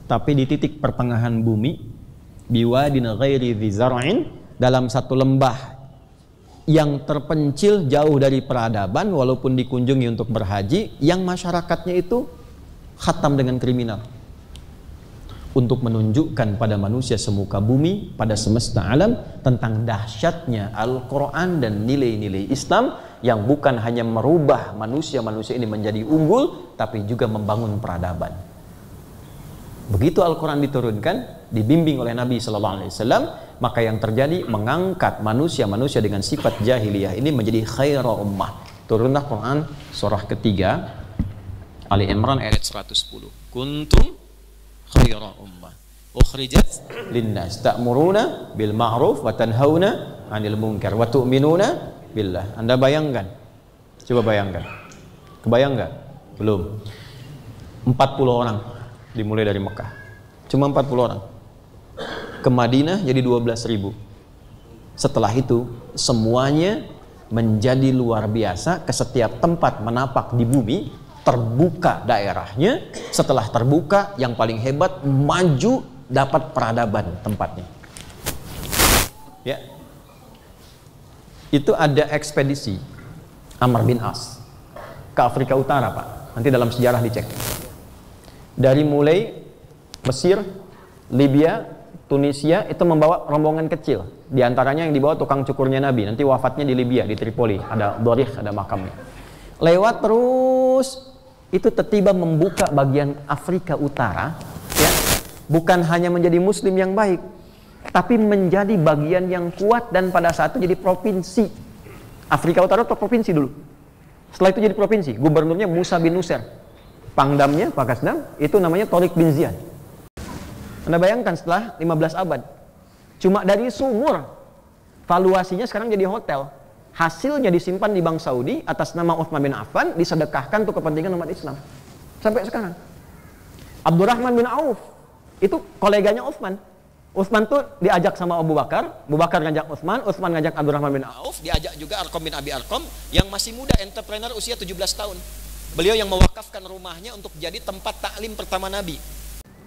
tapi di titik pertengahan bumi, biwadin ghairi dzi zar'in, dalam satu lembah yang terpencil jauh dari peradaban, walaupun dikunjungi untuk berhaji, yang masyarakatnya itu khatam dengan kriminal, untuk menunjukkan pada manusia semuka bumi, pada semesta alam, tentang dahsyatnya Al-Quran dan nilai-nilai Islam yang bukan hanya merubah manusia-manusia ini menjadi unggul, tapi juga membangun peradaban. Begitu Al-Quran diturunkan, dibimbing oleh Nabi SAW, maka yang terjadi mengangkat manusia-manusia dengan sifat jahiliyah ini menjadi khaira ummah. Turunlah Quran surah ketiga, Ali Imran ayat 110. Kuntum khaira ummah ukhrijat linnas ta'muruna bil ma'ruf wa tanhauna 'anil munkar wa tu'minuna billah. Anda bayangkan, coba bayangkan, kebayang nggak? Belum. 40 orang dimulai dari Mekah, cuma 40 orang. Ke Madinah jadi 12.000. Setelah itu semuanya menjadi luar biasa, ke setiap tempat menapak di bumi terbuka daerahnya. Setelah terbuka, yang paling hebat maju, dapat peradaban tempatnya. Ya. Itu ada ekspedisi Amr bin As ke Afrika Utara, Pak. Nanti dalam sejarah dicek. Dari mulai Mesir, Libya, Tunisia itu membawa rombongan kecil. Di antaranya yang dibawa tukang cukurnya Nabi. Nanti wafatnya di Libya, di Tripoli. Ada Dorih, ada makamnya. Lewat terus itu tiba membuka bagian Afrika Utara, ya. Bukan hanya menjadi muslim yang baik, tapi menjadi bagian yang kuat, dan pada saat itu jadi provinsi. Afrika Utara itu provinsi dulu. Setelah itu jadi provinsi. Gubernurnya Musa bin Nusair. Pangdamnya, Pakasdam, itu namanya Tariq bin Ziyad. Anda bayangkan setelah 15 abad. Cuma dari sumur, valuasinya sekarang jadi hotel. Hasilnya disimpan di Bank Saudi atas nama Utsman bin Affan, disedekahkan untuk kepentingan umat Islam. Sampai sekarang. Abdurrahman bin Auf, itu koleganya Utsman. Utsman tuh diajak sama Abu Bakar ngajak Utsman ngajak Abdurrahman bin Auf, diajak juga Arqam bin Abi Arqam yang masih muda, entrepreneur usia 17 tahun. Beliau yang mewakafkan rumahnya untuk jadi tempat taklim pertama Nabi.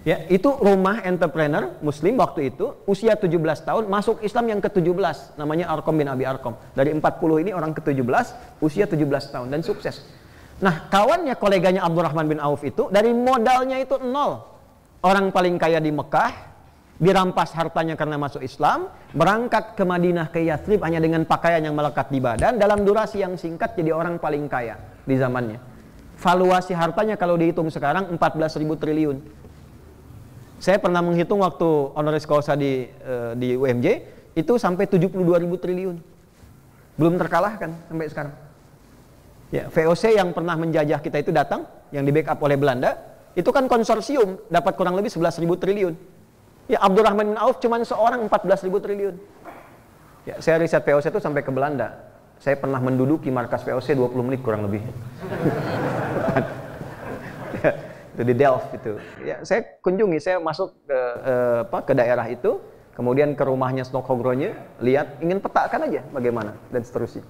Ya, itu rumah entrepreneur muslim waktu itu, usia 17 tahun, masuk Islam yang ke-17, namanya Arqam bin Abi Arqam. Dari 40 ini orang ke-17, usia 17 tahun, dan sukses. Nah, kawannya, koleganya Abdurrahman bin Auf itu, dari modalnya itu 0. Orang paling kaya di Mekah, dirampas hartanya karena masuk Islam, berangkat ke Madinah, ke Yathrib, hanya dengan pakaian yang melekat di badan, dalam durasi yang singkat jadi orang paling kaya di zamannya. Valuasi hartanya kalau dihitung sekarang 14.000 triliun. Saya pernah menghitung waktu honoris causa di UMJ, itu sampai 72.000 triliun. Belum terkalahkan sampai sekarang. Ya, VOC yang pernah menjajah kita itu datang, yang di backup oleh Belanda, itu kan konsorsium, dapat kurang lebih 11.000 triliun. Ya, Abdurrahman bin Auf cuma seorang 14.000 triliun. Ya, saya riset VOC itu sampai ke Belanda. Saya pernah menduduki markas VOC 20 menit kurang lebih. Itu di Delft itu. Ya, saya kunjungi, saya masuk ke daerah itu, kemudian ke rumahnya Snokhogronya, lihat, ingin petakan aja bagaimana dan seterusnya.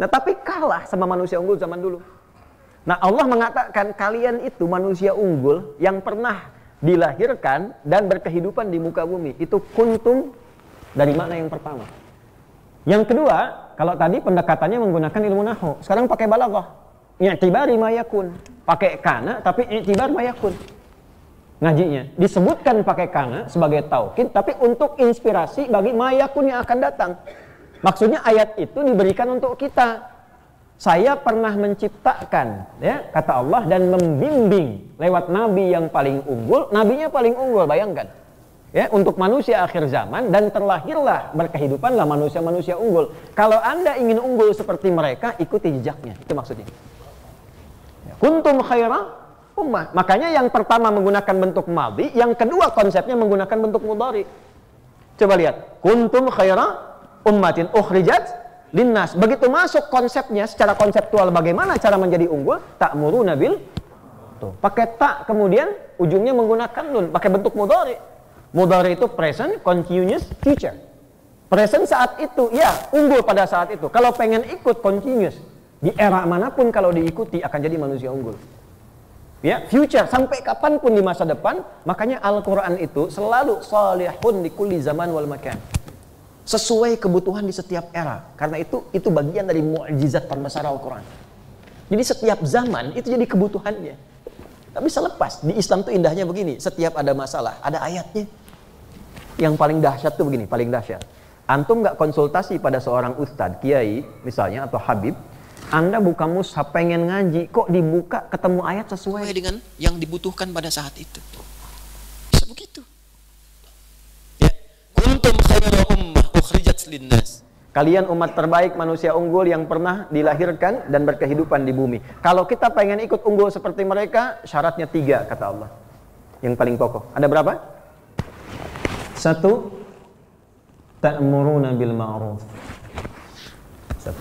Nah, tapi kalah sama manusia unggul zaman dulu. Nah, Allah mengatakan kalian itu manusia unggul yang pernah dilahirkan dan berkehidupan di muka bumi. Itu kuntum dari mana yang pertama. Yang kedua, kalau tadi pendekatannya menggunakan ilmu nahwu, sekarang pakai balaghah. I'tibari ma yakun. Pakai kana tapi i'tibar ma yakun. Ngajinya disebutkan pakai kana sebagai taukid, tapi untuk inspirasi bagi ma yakun yang akan datang. Maksudnya ayat itu diberikan untuk kita. Saya pernah menciptakan, ya, kata Allah, dan membimbing lewat nabi yang paling unggul. Nabinya paling unggul, bayangkan. Ya, untuk manusia akhir zaman, dan terlahirlah berkehidupanlah manusia-manusia unggul. Kalau Anda ingin unggul seperti mereka, ikuti jejaknya. Itu maksudnya. Kuntum khaira ummah. Makanya yang pertama menggunakan bentuk madhi, yang kedua konsepnya menggunakan bentuk mudhari. Coba lihat, kuntum khaira ummatin ukhrijat linnas. Begitu masuk konsepnya secara konseptual bagaimana cara menjadi unggul, ta'muruna bil, tuh pakai tak, kemudian ujungnya menggunakan nun, pakai bentuk mudhari. Mudhari itu present continuous future. Present saat itu, ya, unggul pada saat itu. Kalau pengen ikut continuous, di era manapun kalau diikuti akan jadi manusia unggul. Ya, future sampai kapanpun di masa depan. Makanya Al-Quran itu selalu salihun di kulli zaman wal makan, sesuai kebutuhan di setiap era. Karena itu bagian dari mukjizat terbesar Al-Quran. Jadi setiap zaman itu jadi kebutuhannya. Tak bisa lepas. Di Islam tuh indahnya begini, setiap ada masalah ada ayatnya. Yang paling dahsyat tuh begini, paling dahsyat. Antum nggak konsultasi pada seorang ustadz, kiai misalnya, atau habib, Anda buka mushaf pengen ngaji, kok dibuka ketemu ayat sesuai dengan yang dibutuhkan pada saat itu. Bisa begitu. Ya, kuntum khairu ummah ukhrijat linnas. Kalian umat terbaik, manusia unggul yang pernah dilahirkan dan berkehidupan di bumi. Kalau kita pengen ikut unggul seperti mereka, syaratnya 3 kata Allah. Yang paling pokok. Ada berapa? 1, ta'muruna bil ma'ruf. 1,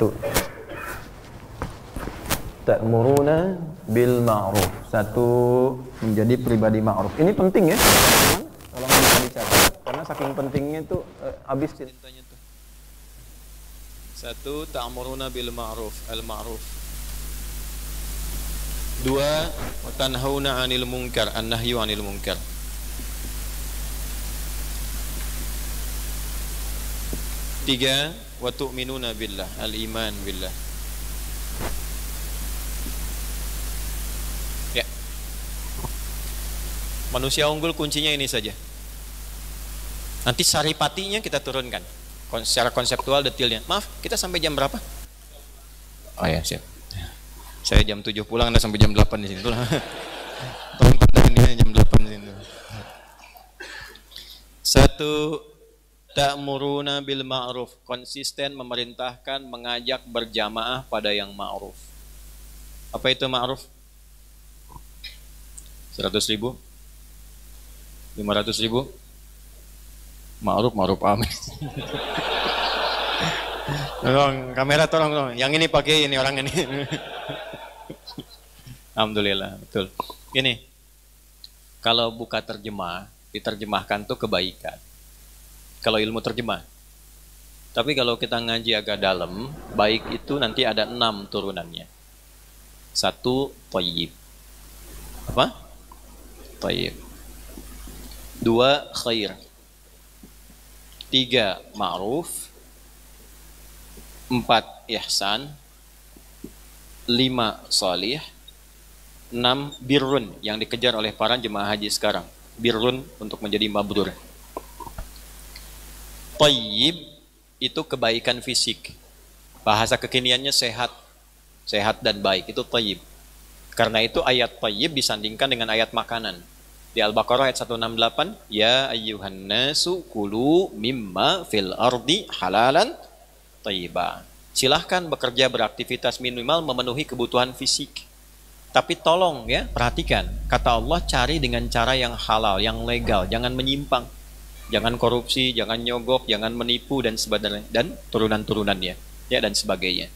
ta'muruna bil ma'ruf. 1, menjadi pribadi ma'ruf. Ini penting ya, teman-teman. Tolong bisa dicatat karena saking pentingnya itu habis ceritanya tuh. 1, ta'muruna bil ma'ruf, al-ma'ruf. 2, wa tanhauna 'anil munkar, an-nahyu 'anil munkar. 3, wa tu'minuna billah, al-iman billah. Ya. Manusia unggul kuncinya ini saja. Nanti saripatinya kita turunkan. Secara konseptual detailnya. Maaf, kita sampai jam berapa? Oh ya, siap. Saya jam 7 pulang, Anda sampai jam 8 di sini. Tolong pantangin jam 8 di sini. 1, ta'muruna bil ma'ruf, konsisten memerintahkan, mengajak berjamaah pada yang ma'ruf. Apa itu ma'ruf? 100.000? 500.000? Ma'ruf amin. Tolong kamera, tolong. Yang ini pakai ini orang ini. Alhamdulillah, betul. Gini, kalau buka terjemah, diterjemahkan tuh kebaikan. Kalau ilmu terjemah. Tapi kalau kita ngaji agak dalam, baik itu nanti ada 6 turunannya. 1, thayyib. Apa? Thayyib. 2, khair. 3, ma'ruf. 4, ihsan. 5, salih. 6, birrun, yang dikejar oleh para jemaah haji sekarang. Birrun untuk menjadi mabrur. Thayyib itu kebaikan fisik. Bahasa kekiniannya sehat. Sehat dan baik, itu thayyib. Karena itu ayat thayyib disandingkan dengan ayat makanan. Di Al-Baqarah ayat 168, ya ayyuhan nasu kulu mimma fil ardi halalan thayyiba. Silahkan bekerja, beraktivitas, minimal memenuhi kebutuhan fisik. Tapi tolong ya, perhatikan. Kata Allah, cari dengan cara yang halal, yang legal. Jangan menyimpang. Jangan korupsi, jangan nyogok, jangan menipu, dan sebagainya. Dan turunan-turunannya. Ya, dan sebagainya.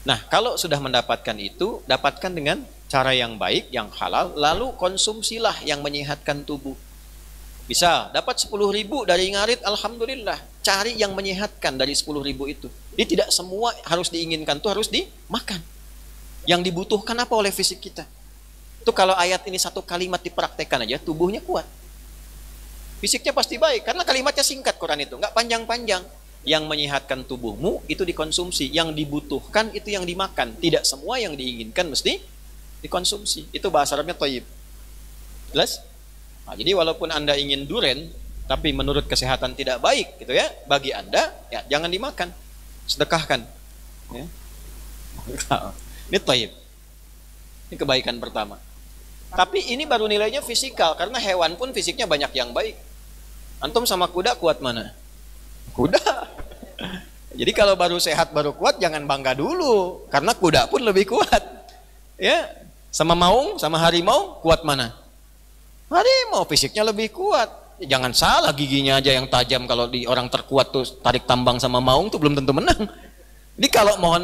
Nah, kalau sudah mendapatkan itu, dapatkan dengan cara yang baik, yang halal, lalu konsumsilah yang menyehatkan tubuh. Bisa dapat 10.000 dari ngarit, alhamdulillah. Cari yang menyehatkan dari 10.000 itu. Jadi tidak semua harus diinginkan, itu harus dimakan. Yang dibutuhkan apa oleh fisik kita? Itu kalau ayat ini 1 kalimat dipraktekkan aja, tubuhnya kuat. Fisiknya pasti baik, karena kalimatnya singkat Quran itu, nggak panjang-panjang. Yang menyehatkan tubuhmu itu dikonsumsi, yang dibutuhkan itu yang dimakan. Tidak semua yang diinginkan mesti dikonsumsi. Itu bahasa Arabnya thayyib. Jelas? Nah, jadi walaupun Anda ingin duren, tapi menurut kesehatan tidak baik, gitu ya, bagi Anda, ya jangan dimakan, sedekahkan. Ya. Ini thayyib. Ini kebaikan pertama. Tapi ini baru nilainya fisikal, karena hewan pun fisiknya banyak yang baik. Antum sama kuda kuat mana? Kuda. Jadi kalau baru sehat baru kuat, jangan bangga dulu, karena kuda pun lebih kuat. Ya, sama maung, sama harimau kuat mana? Harimau fisiknya lebih kuat. Jangan salah, giginya aja yang tajam. Kalau di orang terkuat tuh tarik tambang sama maung tuh belum tentu menang. Jadi kalau mohon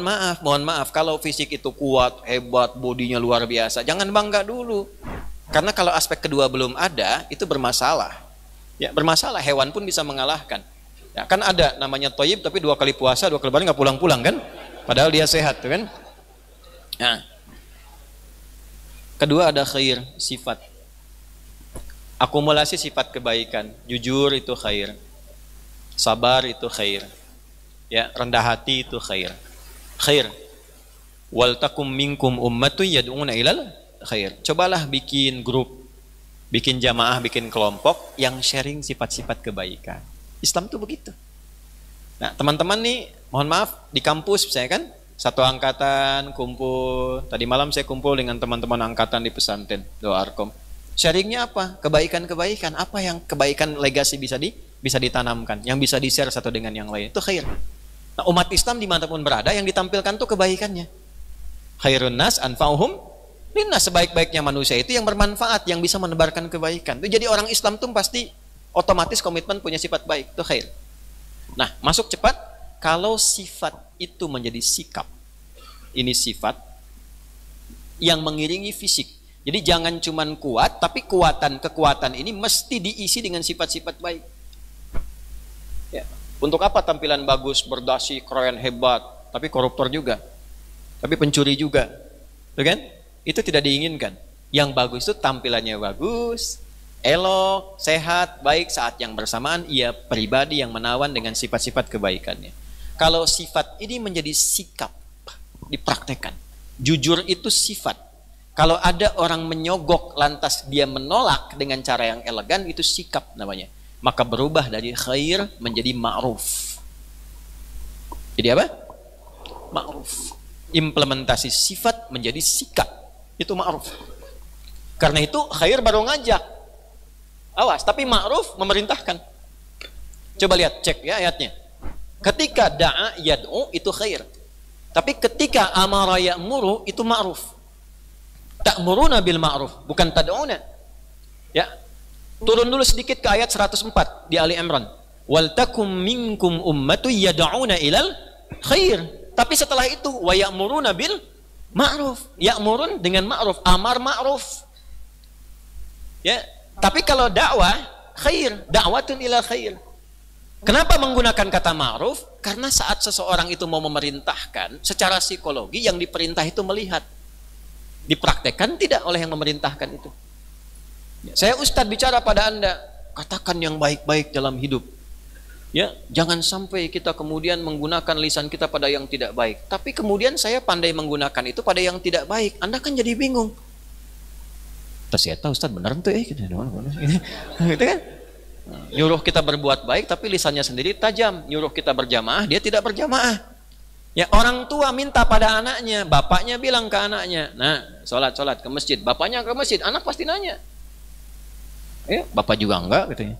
maaf, kalau fisik itu kuat, hebat, bodinya luar biasa, jangan bangga dulu. Karena kalau aspek kedua belum ada, itu bermasalah. Ya, bermasalah, hewan pun bisa mengalahkan. Ya, kan ada namanya thayyib tapi 2 kali puasa, 2 kali lebaran nggak pulang-pulang kan? Padahal dia sehat tuh kan? Nah. Kedua ada khair, sifat. Akumulasi sifat kebaikan. Jujur itu khair. Sabar itu khair. Ya, rendah hati itu khair. Khair. Wal takum minkum ummatun yad'una ilal khair. Cobalah bikin grup, bikin jamaah, bikin kelompok yang sharing sifat-sifat kebaikan. Islam tuh begitu. Nah, teman-teman nih, mohon maaf, di kampus saya kan satu angkatan kumpul. Tadi malam saya kumpul dengan teman-teman angkatan di pesantren Doa Arkom. Sharingnya apa? Kebaikan-kebaikan. Apa yang kebaikan legasi bisa ditanamkan, yang bisa di-share satu dengan yang lain. Itu khair. Nah, umat Islam dimanapun berada, yang ditampilkan tuh kebaikannya. Khairun nas anfa'uhum linnas, sebaik-baiknya manusia itu yang bermanfaat, yang bisa menebarkan kebaikan. Itu jadi orang Islam tuh pasti otomatis komitmen punya sifat baik. Itu khair. Nah, masuk cepat. Kalau sifat itu menjadi sikap, ini sifat yang mengiringi fisik. Jadi jangan cuman kuat, tapi kekuatan ini mesti diisi dengan sifat-sifat baik. Ya. Untuk apa tampilan bagus, berdasi, keren, hebat, tapi koruptor juga, tapi pencuri juga, kan? Itu tidak diinginkan. Yang bagus itu tampilannya bagus, elok, sehat, baik, saat yang bersamaan ia pribadi yang menawan dengan sifat-sifat kebaikannya. Kalau sifat ini menjadi sikap, dipraktekkan. Jujur itu sifat. Kalau ada orang menyogok lantas dia menolak dengan cara yang elegan, itu sikap namanya. Maka berubah dari khair menjadi ma'ruf. Jadi apa? Ma'ruf. Implementasi sifat menjadi sikap. Itu ma'ruf. Karena itu khair baru ngajak. Awas, tapi ma'ruf memerintahkan. Coba lihat, cek ya ayatnya. Ketika da'a yad'u itu khair. Tapi ketika amara ya'muru itu ma'ruf. Ta'muruna bil ma'ruf, bukan tad'una. Ya. Turun dulu sedikit ke ayat 104 di Ali Imran. Wal takum minkum ummatu yad'una ilal khair. Tapi setelah itu wa ya'muruna bil ma'ruf. Ya'murun dengan ma'ruf, amar ma'ruf. Ya. Tapi kalau dakwah, khair, dakwatun ila khair. Kenapa menggunakan kata ma'ruf? Karena saat seseorang itu mau memerintahkan, secara psikologi yang diperintah itu melihat. Dipraktekkan tidak oleh yang memerintahkan itu. Saya Ustadz bicara pada Anda, katakan yang baik-baik dalam hidup. Ya, jangan sampai kita kemudian menggunakan lisan kita pada yang tidak baik. Tapi kemudian saya pandai menggunakan itu pada yang tidak baik. Anda kan jadi bingung. Ternyata Ustadz benar tuh gitu kan? Nyuruh kita berbuat baik tapi lisannya sendiri tajam. Nyuruh kita berjamaah dia tidak berjamaah. Ya, orang tua minta pada anaknya, bapaknya bilang ke anaknya, nah sholat ke masjid, bapaknya ke masjid, anak pasti nanya, ya bapak juga enggak katanya.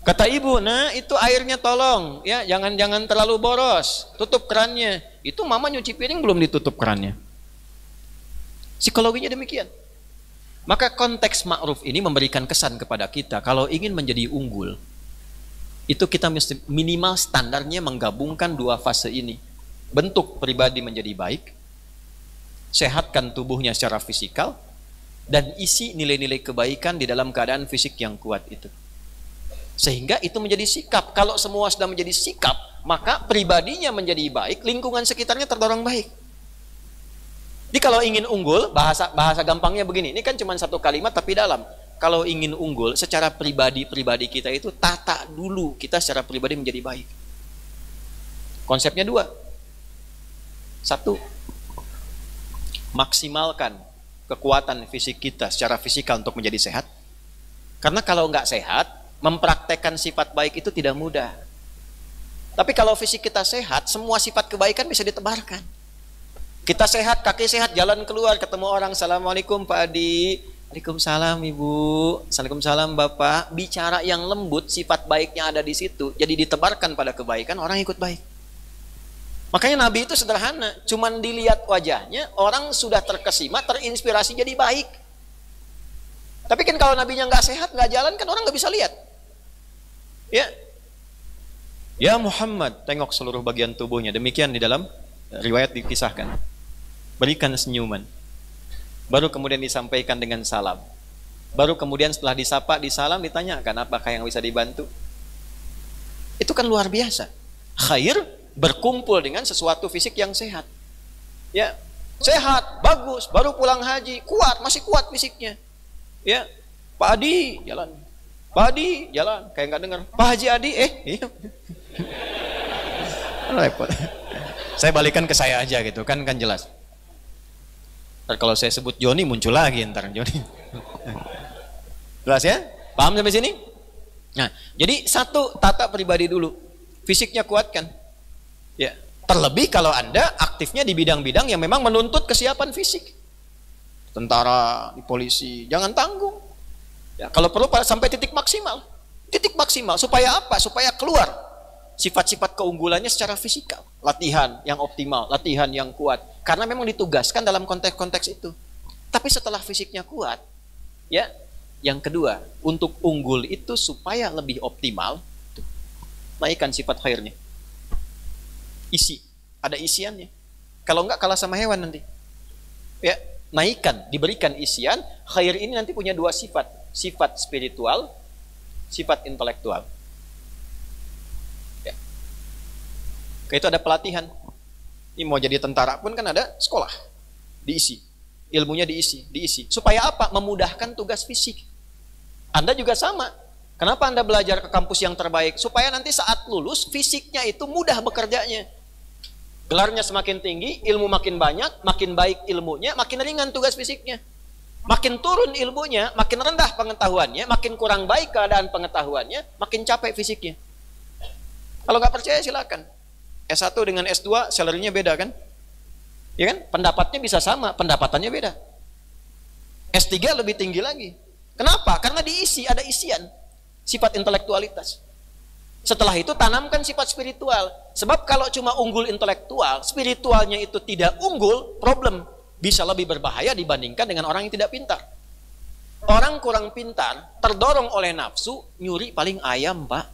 Kata ibu, nah itu airnya tolong, ya jangan terlalu boros, tutup kerannya. Itu mama nyuci piring belum ditutup kerannya. Psikologinya demikian. Maka konteks ma'ruf ini memberikan kesan kepada kita, kalau ingin menjadi unggul, itu kita mesti minimal standarnya menggabungkan dua fase ini. Bentuk pribadi menjadi baik, sehatkan tubuhnya secara fisikal, dan isi nilai-nilai kebaikan di dalam keadaan fisik yang kuat itu. Sehingga itu menjadi sikap. Kalau semua sudah menjadi sikap, maka pribadinya menjadi baik, lingkungan sekitarnya terdorong baik. Jadi kalau ingin unggul, bahasa gampangnya begini, ini kan cuma satu kalimat tapi dalam. Kalau ingin unggul, secara pribadi kita itu tata dulu kita secara pribadi menjadi baik. Konsepnya dua. Satu, maksimalkan kekuatan fisik kita secara fisikal untuk menjadi sehat. Karena kalau nggak sehat, mempraktekkan sifat baik itu tidak mudah. Tapi kalau fisik kita sehat, semua sifat kebaikan bisa ditebarkan. Kita sehat, kaki sehat, jalan keluar, ketemu orang, assalamualaikum Pak Adi, waalaikumsalam Ibu, waalaikumsalam Bapak. Bicara yang lembut, sifat baiknya ada di situ, jadi ditebarkan pada kebaikan, orang ikut baik. Makanya Nabi itu sederhana, cuman dilihat wajahnya, orang sudah terkesima, terinspirasi jadi baik. Tapi kan kalau Nabinya nggak sehat, nggak jalan, kan orang nggak bisa lihat. Ya Muhammad, tengok seluruh bagian tubuhnya. Demikian di dalam riwayat dikisahkan. Berikan senyuman. Baru kemudian disampaikan dengan salam. Baru kemudian setelah disapa, disalam, ditanyakan apakah yang bisa dibantu. Itu kan luar biasa. Khair berkumpul dengan sesuatu fisik yang sehat. Ya, sehat, bagus, baru pulang haji, kuat, masih kuat fisiknya. Ya, Pak Adi jalan. Pak Adi jalan, kayak nggak dengar. Pak Haji Adi, iya. Repot. Saya balikan ke saya aja gitu, kan jelas. Ntar kalau saya sebut Joni muncul lagi ntar Joni. Jelas ya? Paham sampai sini? Nah, jadi satu, tata pribadi dulu. Fisiknya kuatkan. Ya, terlebih kalau Anda aktifnya di bidang-bidang yang memang menuntut kesiapan fisik. Tentara, di polisi, jangan tanggung. Ya, kalau perlu sampai titik maksimal. Titik maksimal supaya apa? Supaya keluar sifat-sifat keunggulannya secara fisikal. Latihan yang optimal, latihan yang kuat. Karena memang ditugaskan dalam konteks-konteks itu. Tapi setelah fisiknya kuat, ya, yang kedua, untuk unggul itu supaya lebih optimal, naikkan sifat khairnya. Isi, ada isiannya. Kalau enggak kalah sama hewan nanti. Ya, naikkan, diberikan isian. Khair ini nanti punya dua sifat. Sifat spiritual, sifat intelektual. Itu ada pelatihan. Ini mau jadi tentara pun kan ada sekolah. Diisi. Ilmunya diisi. Supaya apa? Memudahkan tugas fisik. Anda juga sama. Kenapa Anda belajar ke kampus yang terbaik? Supaya nanti saat lulus, fisiknya itu mudah bekerjanya. Gelarnya semakin tinggi, ilmu makin banyak, makin baik ilmunya, makin ringan tugas fisiknya. Makin turun ilmunya, makin rendah pengetahuannya, makin kurang baik keadaan pengetahuannya, makin capek fisiknya. Kalau nggak percaya silakan. S1 dengan S2, salary-nya beda kan? Ya kan? Pendapatnya bisa sama, pendapatannya beda. S3 lebih tinggi lagi. Kenapa? Karena diisi, ada isian. Sifat intelektualitas. Setelah itu tanamkan sifat spiritual. Sebab kalau cuma unggul intelektual, spiritualnya itu tidak unggul, problem. Bisa lebih berbahaya dibandingkan dengan orang yang tidak pintar. Orang kurang pintar, terdorong oleh nafsu, nyuri paling ayam, Pak.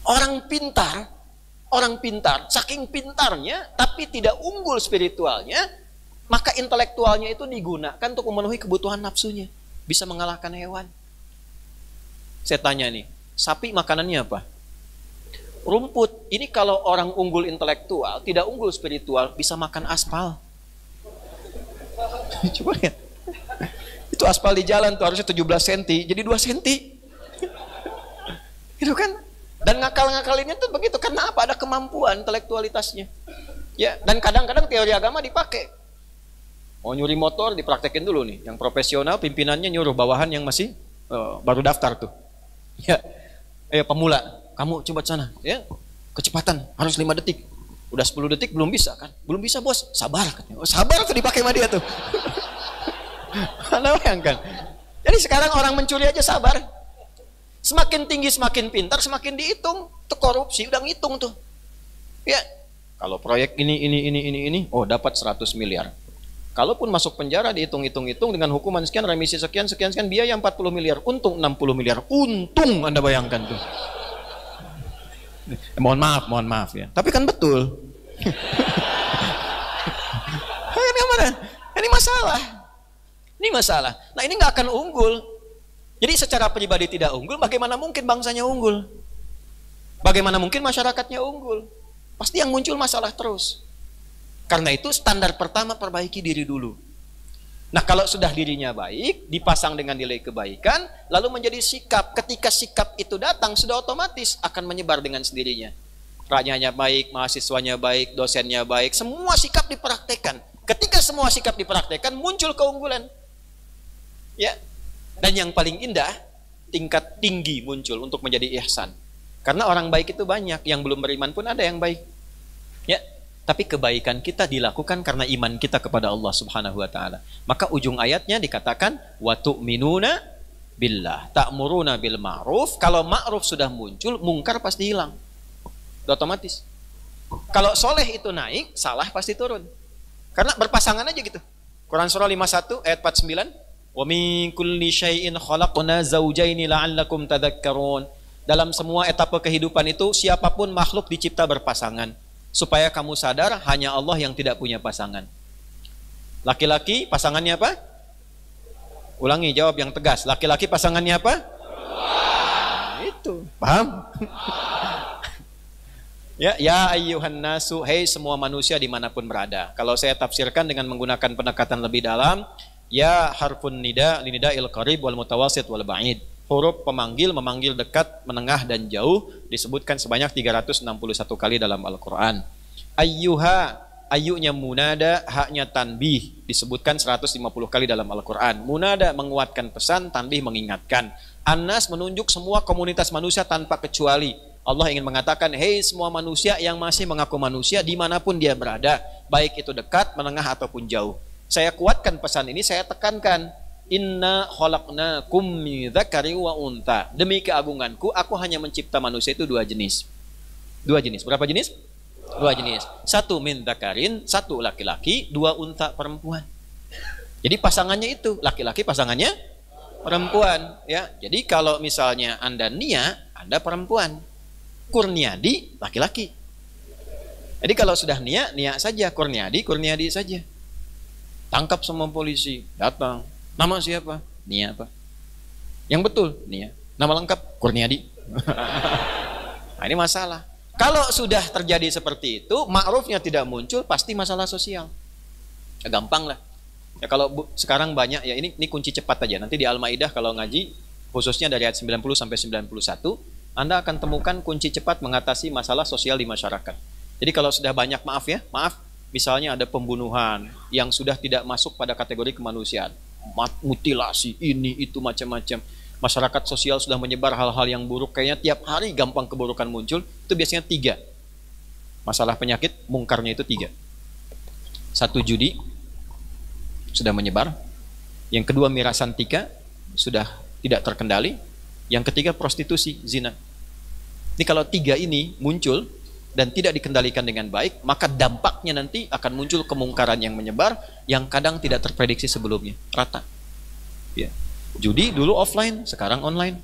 Orang pintar, saking pintarnya, tapi tidak unggul spiritualnya, maka intelektualnya itu digunakan untuk memenuhi kebutuhan nafsunya. Bisa mengalahkan hewan. Saya tanya nih, sapi makanannya apa? Rumput. Ini kalau orang unggul intelektual, tidak unggul spiritual, bisa makan aspal. Coba lihat. Itu aspal di jalan tuh harusnya 17 cm, jadi 2 cm. Gitu kan? Dan ngakal-ngakalinnya tuh begitu. Karena apa? Ada kemampuan intelektualitasnya. Ya, dan kadang-kadang teori agama dipakai. Mau nyuri motor, dipraktekin dulu nih. Yang profesional, pimpinannya nyuruh bawahan yang masih baru daftar tuh. Ya, pemula, kamu coba sana, ya, kecepatan harus 5 detik. Udah 10 detik belum bisa kan? Belum bisa bos, sabar katanya. Oh, sabar tuh dipakai sama dia tuh. Anda bayangkan. Jadi sekarang orang mencuri aja sabar. Semakin tinggi, semakin pintar, semakin dihitung. Itu korupsi, udah ngitung tuh. Ya, kalau proyek ini, oh dapat 100 miliar. Kalaupun masuk penjara dihitung-hitung dengan hukuman sekian, remisi sekian, biaya 40 miliar, untung 60 miliar. Untung Anda bayangkan tuh. Mohon maaf ya. Tapi kan betul. Ini masalah. Nah ini nggak akan unggul. Jadi secara pribadi tidak unggul, bagaimana mungkin bangsanya unggul? Bagaimana mungkin masyarakatnya unggul? Pasti yang muncul masalah terus. Karena itu standar pertama perbaiki diri dulu. Nah kalau sudah dirinya baik, dipasang dengan nilai kebaikan, lalu menjadi sikap. Ketika sikap itu datang, sudah otomatis akan menyebar dengan sendirinya. Rakyatnya baik, mahasiswanya baik, dosennya baik, semua sikap dipraktekkan. Ketika semua sikap dipraktekkan, muncul keunggulan. Ya. Dan yang paling indah, tingkat tinggi muncul untuk menjadi ihsan. Karena orang baik itu banyak, yang belum beriman pun ada yang baik. Ya. Tapi kebaikan kita dilakukan karena iman kita kepada Allah Subhanahu wa taala. Maka ujung ayatnya dikatakan wa tu'minuna billah, ta'muruna bil ma'ruf. Kalau ma'ruf sudah muncul, mungkar pasti hilang. Otomatis. Kalau soleh itu naik, salah pasti turun. Karena berpasangan aja gitu. Quran surah 51 ayat 49, wa min kulli syai'in khalaqna zawjaini la'allakum tadhakkarun. Dalam semua etapa kehidupan itu siapapun makhluk dicipta berpasangan. Supaya kamu sadar hanya Allah yang tidak punya pasangan. Laki-laki pasangannya apa? Ulangi, jawab yang tegas. Laki-laki pasangannya apa? Itu, paham? Ya ayyuhan nasu, hei semua manusia dimanapun berada. Kalau saya tafsirkan dengan menggunakan pendekatan lebih dalam, ya harfun nida, linida'il qarib wal mutawasit wal ba'id. Huruf pemanggil, memanggil dekat, menengah dan jauh disebutkan sebanyak 361 kali dalam Al-Quran. Ayyuha, ayyunya munada, haknya tanbih disebutkan 150 kali dalam Al-Quran. Munada menguatkan pesan, tanbih mengingatkan. An-nas menunjuk semua komunitas manusia tanpa kecuali. Allah ingin mengatakan, hei semua manusia yang masih mengaku manusia dimanapun dia berada, baik itu dekat, menengah ataupun jauh. Saya kuatkan pesan ini, saya tekankan. Inna khalaqnakum min dzakari wa untha. Demi keagunganku, aku hanya mencipta manusia itu 2 jenis. 2 jenis. Berapa jenis? 2 jenis. 1 min dzakarin, 1 laki-laki, 2 untha perempuan. Jadi pasangannya itu, laki-laki pasangannya perempuan, ya. Jadi kalau misalnya Anda Nia, Anda perempuan. Kurniadi laki-laki. Jadi kalau sudah Nia saja, Kurniadi saja. Tangkap semua polisi, datang. Nama siapa? Nia apa? Yang betul, Nia. Nama lengkap, Kurniadi. Nah ini masalah. Kalau sudah terjadi seperti itu, ma'rufnya tidak muncul, pasti masalah sosial. Gampang lah. Ya kalau sekarang banyak ya ini kunci cepat aja. Nanti di Al-Maidah kalau ngaji khususnya dari ayat 90 sampai 91, Anda akan temukan kunci cepat mengatasi masalah sosial di masyarakat. Jadi kalau sudah banyak maaf, misalnya ada pembunuhan yang sudah tidak masuk pada kategori kemanusiaan, mutilasi, ini itu macam-macam. Masyarakat sosial sudah menyebar hal-hal yang buruk, kayaknya tiap hari gampang keburukan muncul, itu biasanya 3. Masalah penyakit, mungkarnya itu 3. 1 judi, sudah menyebar. Yang kedua mirasantika, sudah tidak terkendali. Yang ketiga prostitusi, zina. Ini kalau 3 ini muncul dan tidak dikendalikan dengan baik, maka dampaknya nanti akan muncul kemungkaran yang menyebar, yang kadang tidak terprediksi sebelumnya, rata. Ya. Judi dulu offline, sekarang online,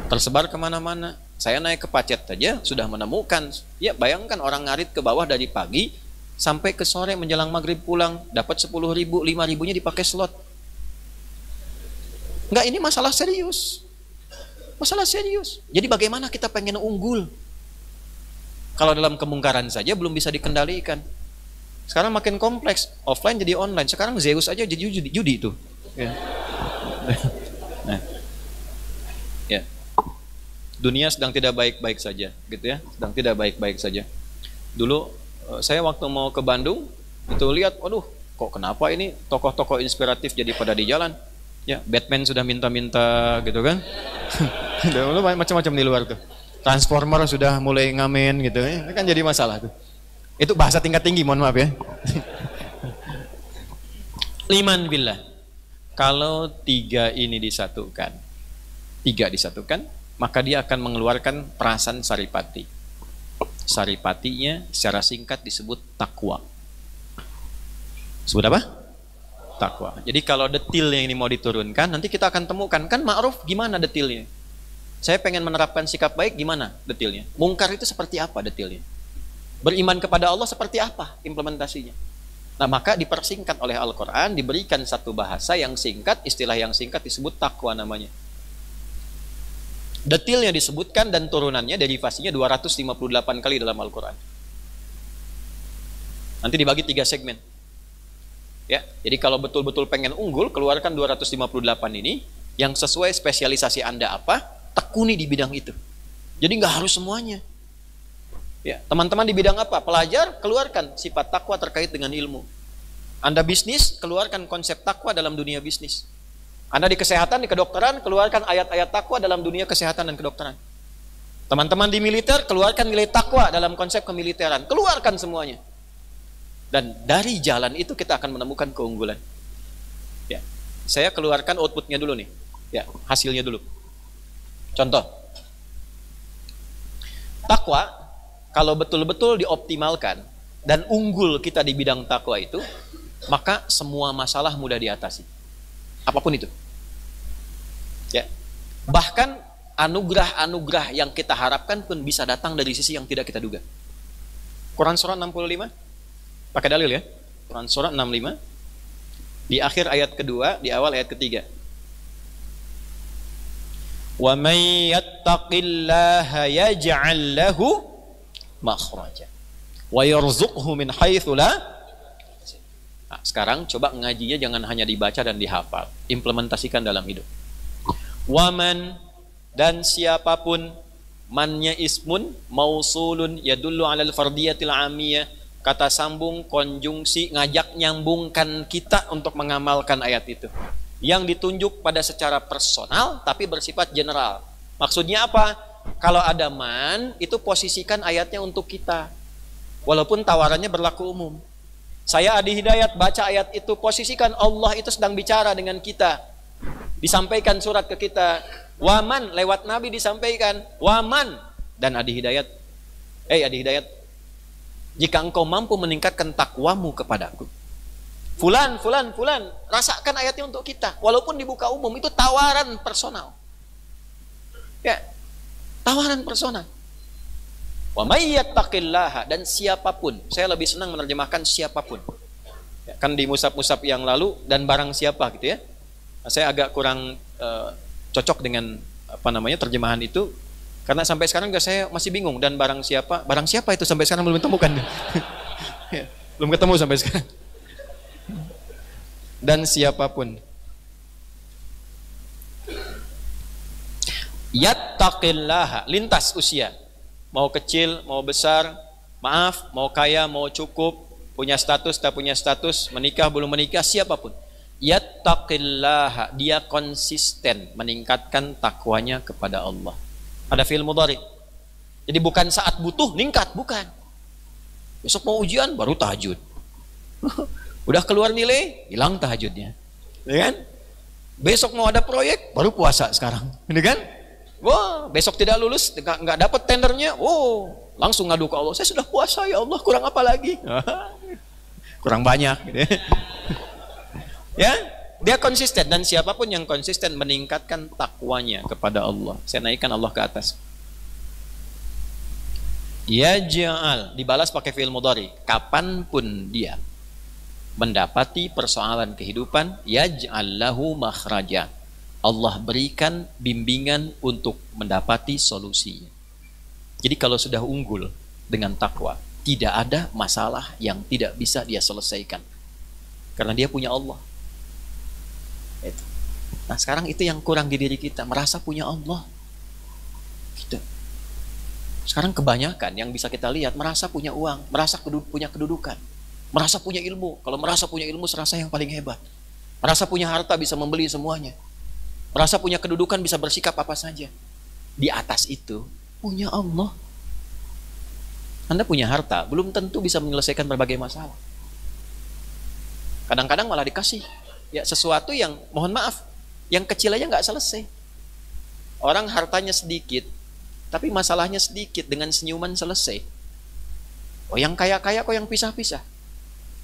tersebar kemana-mana. Saya naik ke Pacet saja sudah menemukan. Ya bayangkan orang ngarit ke bawah dari pagi sampai ke sore menjelang maghrib pulang, dapat 10.000, 5.000-nya dipakai slot. Enggak, ini masalah serius. Masalah serius. Jadi bagaimana kita pengen unggul? Kalau dalam kemungkaran saja belum bisa dikendalikan. Sekarang makin kompleks, offline jadi online. Sekarang Zeus aja jadi judi itu. Ya. Nah, ya, dunia sedang tidak baik-baik saja, gitu ya, sedang tidak baik-baik saja. Dulu saya waktu mau ke Bandung itu lihat, waduh, kok kenapa ini tokoh-tokoh inspiratif jadi pada di jalan? Ya, Batman sudah minta-minta, gitu kan? Macam-macam di luar tuh. Transformer sudah mulai ngamen, gitu ya, ini kan jadi masalah tuh. Itu bahasa tingkat tinggi, mohon maaf ya. Liman billah. Kalau 3 ini disatukan, maka dia akan mengeluarkan perasan saripati. Saripatinya secara singkat disebut takwa. Sebut apa? Takwa. Jadi kalau detilnya ini mau diturunkan, nanti kita akan temukan, kan ma'ruf gimana detilnya? Saya pengen menerapkan sikap baik, gimana detilnya? Mungkar itu seperti apa detilnya? Beriman kepada Allah seperti apa implementasinya? Nah, maka dipersingkat oleh Al-Quran, diberikan satu bahasa yang singkat, istilah yang singkat disebut takwa namanya. Detilnya disebutkan dan turunannya, derivasinya 258 kali dalam Al-Quran. Nanti dibagi 3 segmen. Ya, jadi kalau betul-betul pengen unggul, keluarkan 258 ini, yang sesuai spesialisasi Anda apa, tekuni di bidang itu. Jadi nggak harus semuanya. Ya, teman-teman di bidang apa? Pelajar, keluarkan sifat takwa terkait dengan ilmu. Anda bisnis, keluarkan konsep takwa dalam dunia bisnis. Anda di kesehatan, di kedokteran, keluarkan ayat-ayat takwa dalam dunia kesehatan dan kedokteran. Teman-teman di militer, keluarkan nilai takwa dalam konsep kemiliteran. Keluarkan semuanya. Dan dari jalan itu kita akan menemukan keunggulan. Ya, saya keluarkan outputnya dulu nih. Ya, hasilnya dulu. Contoh. Takwa kalau betul-betul dioptimalkan dan unggul kita di bidang takwa itu, maka semua masalah mudah diatasi. Apapun itu. Ya. Bahkan anugerah-anugerah yang kita harapkan pun bisa datang dari sisi yang tidak kita duga. Quran surah 65. Pakai dalil ya. Quran surah 65. Di akhir ayat kedua, di awal ayat ketiga. Wa may yattaqillaha yaj'al lahu makhraja wa yarzuqhu min haitsu la. Nah, sekarang coba ngajinya jangan hanya dibaca dan dihafal, implementasikan dalam hidup. Waman, dan siapapun, mannya ismun mausulun yadullu alal fardiyatil amiyah, kata sambung konjungsi ngajak nyambungkan kita untuk mengamalkan ayat itu, yang ditunjuk pada secara personal tapi bersifat general. Maksudnya apa? Kalau ada man, itu posisikan ayatnya untuk kita. Walaupun tawarannya berlaku umum. Saya Adi Hidayat baca ayat itu, posisikan Allah itu sedang bicara dengan kita. Disampaikan surat ke kita. Waman, lewat Nabi disampaikan. Waman. Dan Adi Hidayat. Adi Hidayat. Jika engkau mampu meningkatkan takwamu kepadaku. Fulan. Rasakan ayatnya untuk kita. Walaupun dibuka umum, itu tawaran personal. Ya. Tawaran personal. Wa may yattaqillaha, dan siapapun. Saya lebih senang menerjemahkan siapapun. Ya, kan di musab-musab yang lalu dan barang siapa gitu ya. Nah, saya agak kurang cocok dengan terjemahan itu karena sampai sekarang juga saya masih bingung, dan barang siapa itu sampai sekarang belum ditemukan. Ya, belum ketemu sampai sekarang. dan siapapun yattaqillaha, lintas usia, mau kecil, mau besar, maaf, mau kaya, mau cukup, punya status, tak punya status, menikah, belum menikah, siapapun, yattaqillaha, dia konsisten meningkatkan takwanya kepada Allah. Ada fi'il mudhari. Jadi bukan saat butuh ningkat, bukan. Besok mau ujian baru tahajud. Udah keluar nilai, hilang tahajudnya. Ya kan? Besok mau ada proyek, baru puasa sekarang. Ini kan? Wah, besok tidak lulus, nggak dapat tendernya, wow, langsung ngadu ke Allah. Saya sudah puasa ya Allah, kurang apa lagi? Kurang banyak. Gitu. Ya, dia konsisten, dan siapapun yang konsisten meningkatkan takwanya kepada Allah, saya naikkan Allah ke atas. Yaj'al, dibalas pakai fi'il mudhari, kapanpun dia mendapati persoalan kehidupan, yaj'al lahu makhraja, Allah berikan bimbingan untuk mendapati solusinya. Jadi kalau sudah unggul dengan takwa, tidak ada masalah yang tidak bisa dia selesaikan, karena dia punya Allah. Nah sekarang itu yang kurang di diri kita, merasa punya Allah gitu. Sekarang kebanyakan yang bisa kita lihat, merasa punya uang, merasa punya kedudukan, merasa punya ilmu. Kalau merasa punya ilmu, serasa yang paling hebat. Merasa punya harta, bisa membeli semuanya. Merasa punya kedudukan, bisa bersikap apa saja. Di atas itu punya Allah. Anda punya harta, belum tentu bisa menyelesaikan berbagai masalah. Kadang-kadang malah dikasih ya sesuatu yang, mohon maaf, yang kecil aja nggak selesai. Orang hartanya sedikit, tapi masalahnya sedikit, dengan senyuman selesai. Oh yang kaya-kaya kok yang pisah-pisah,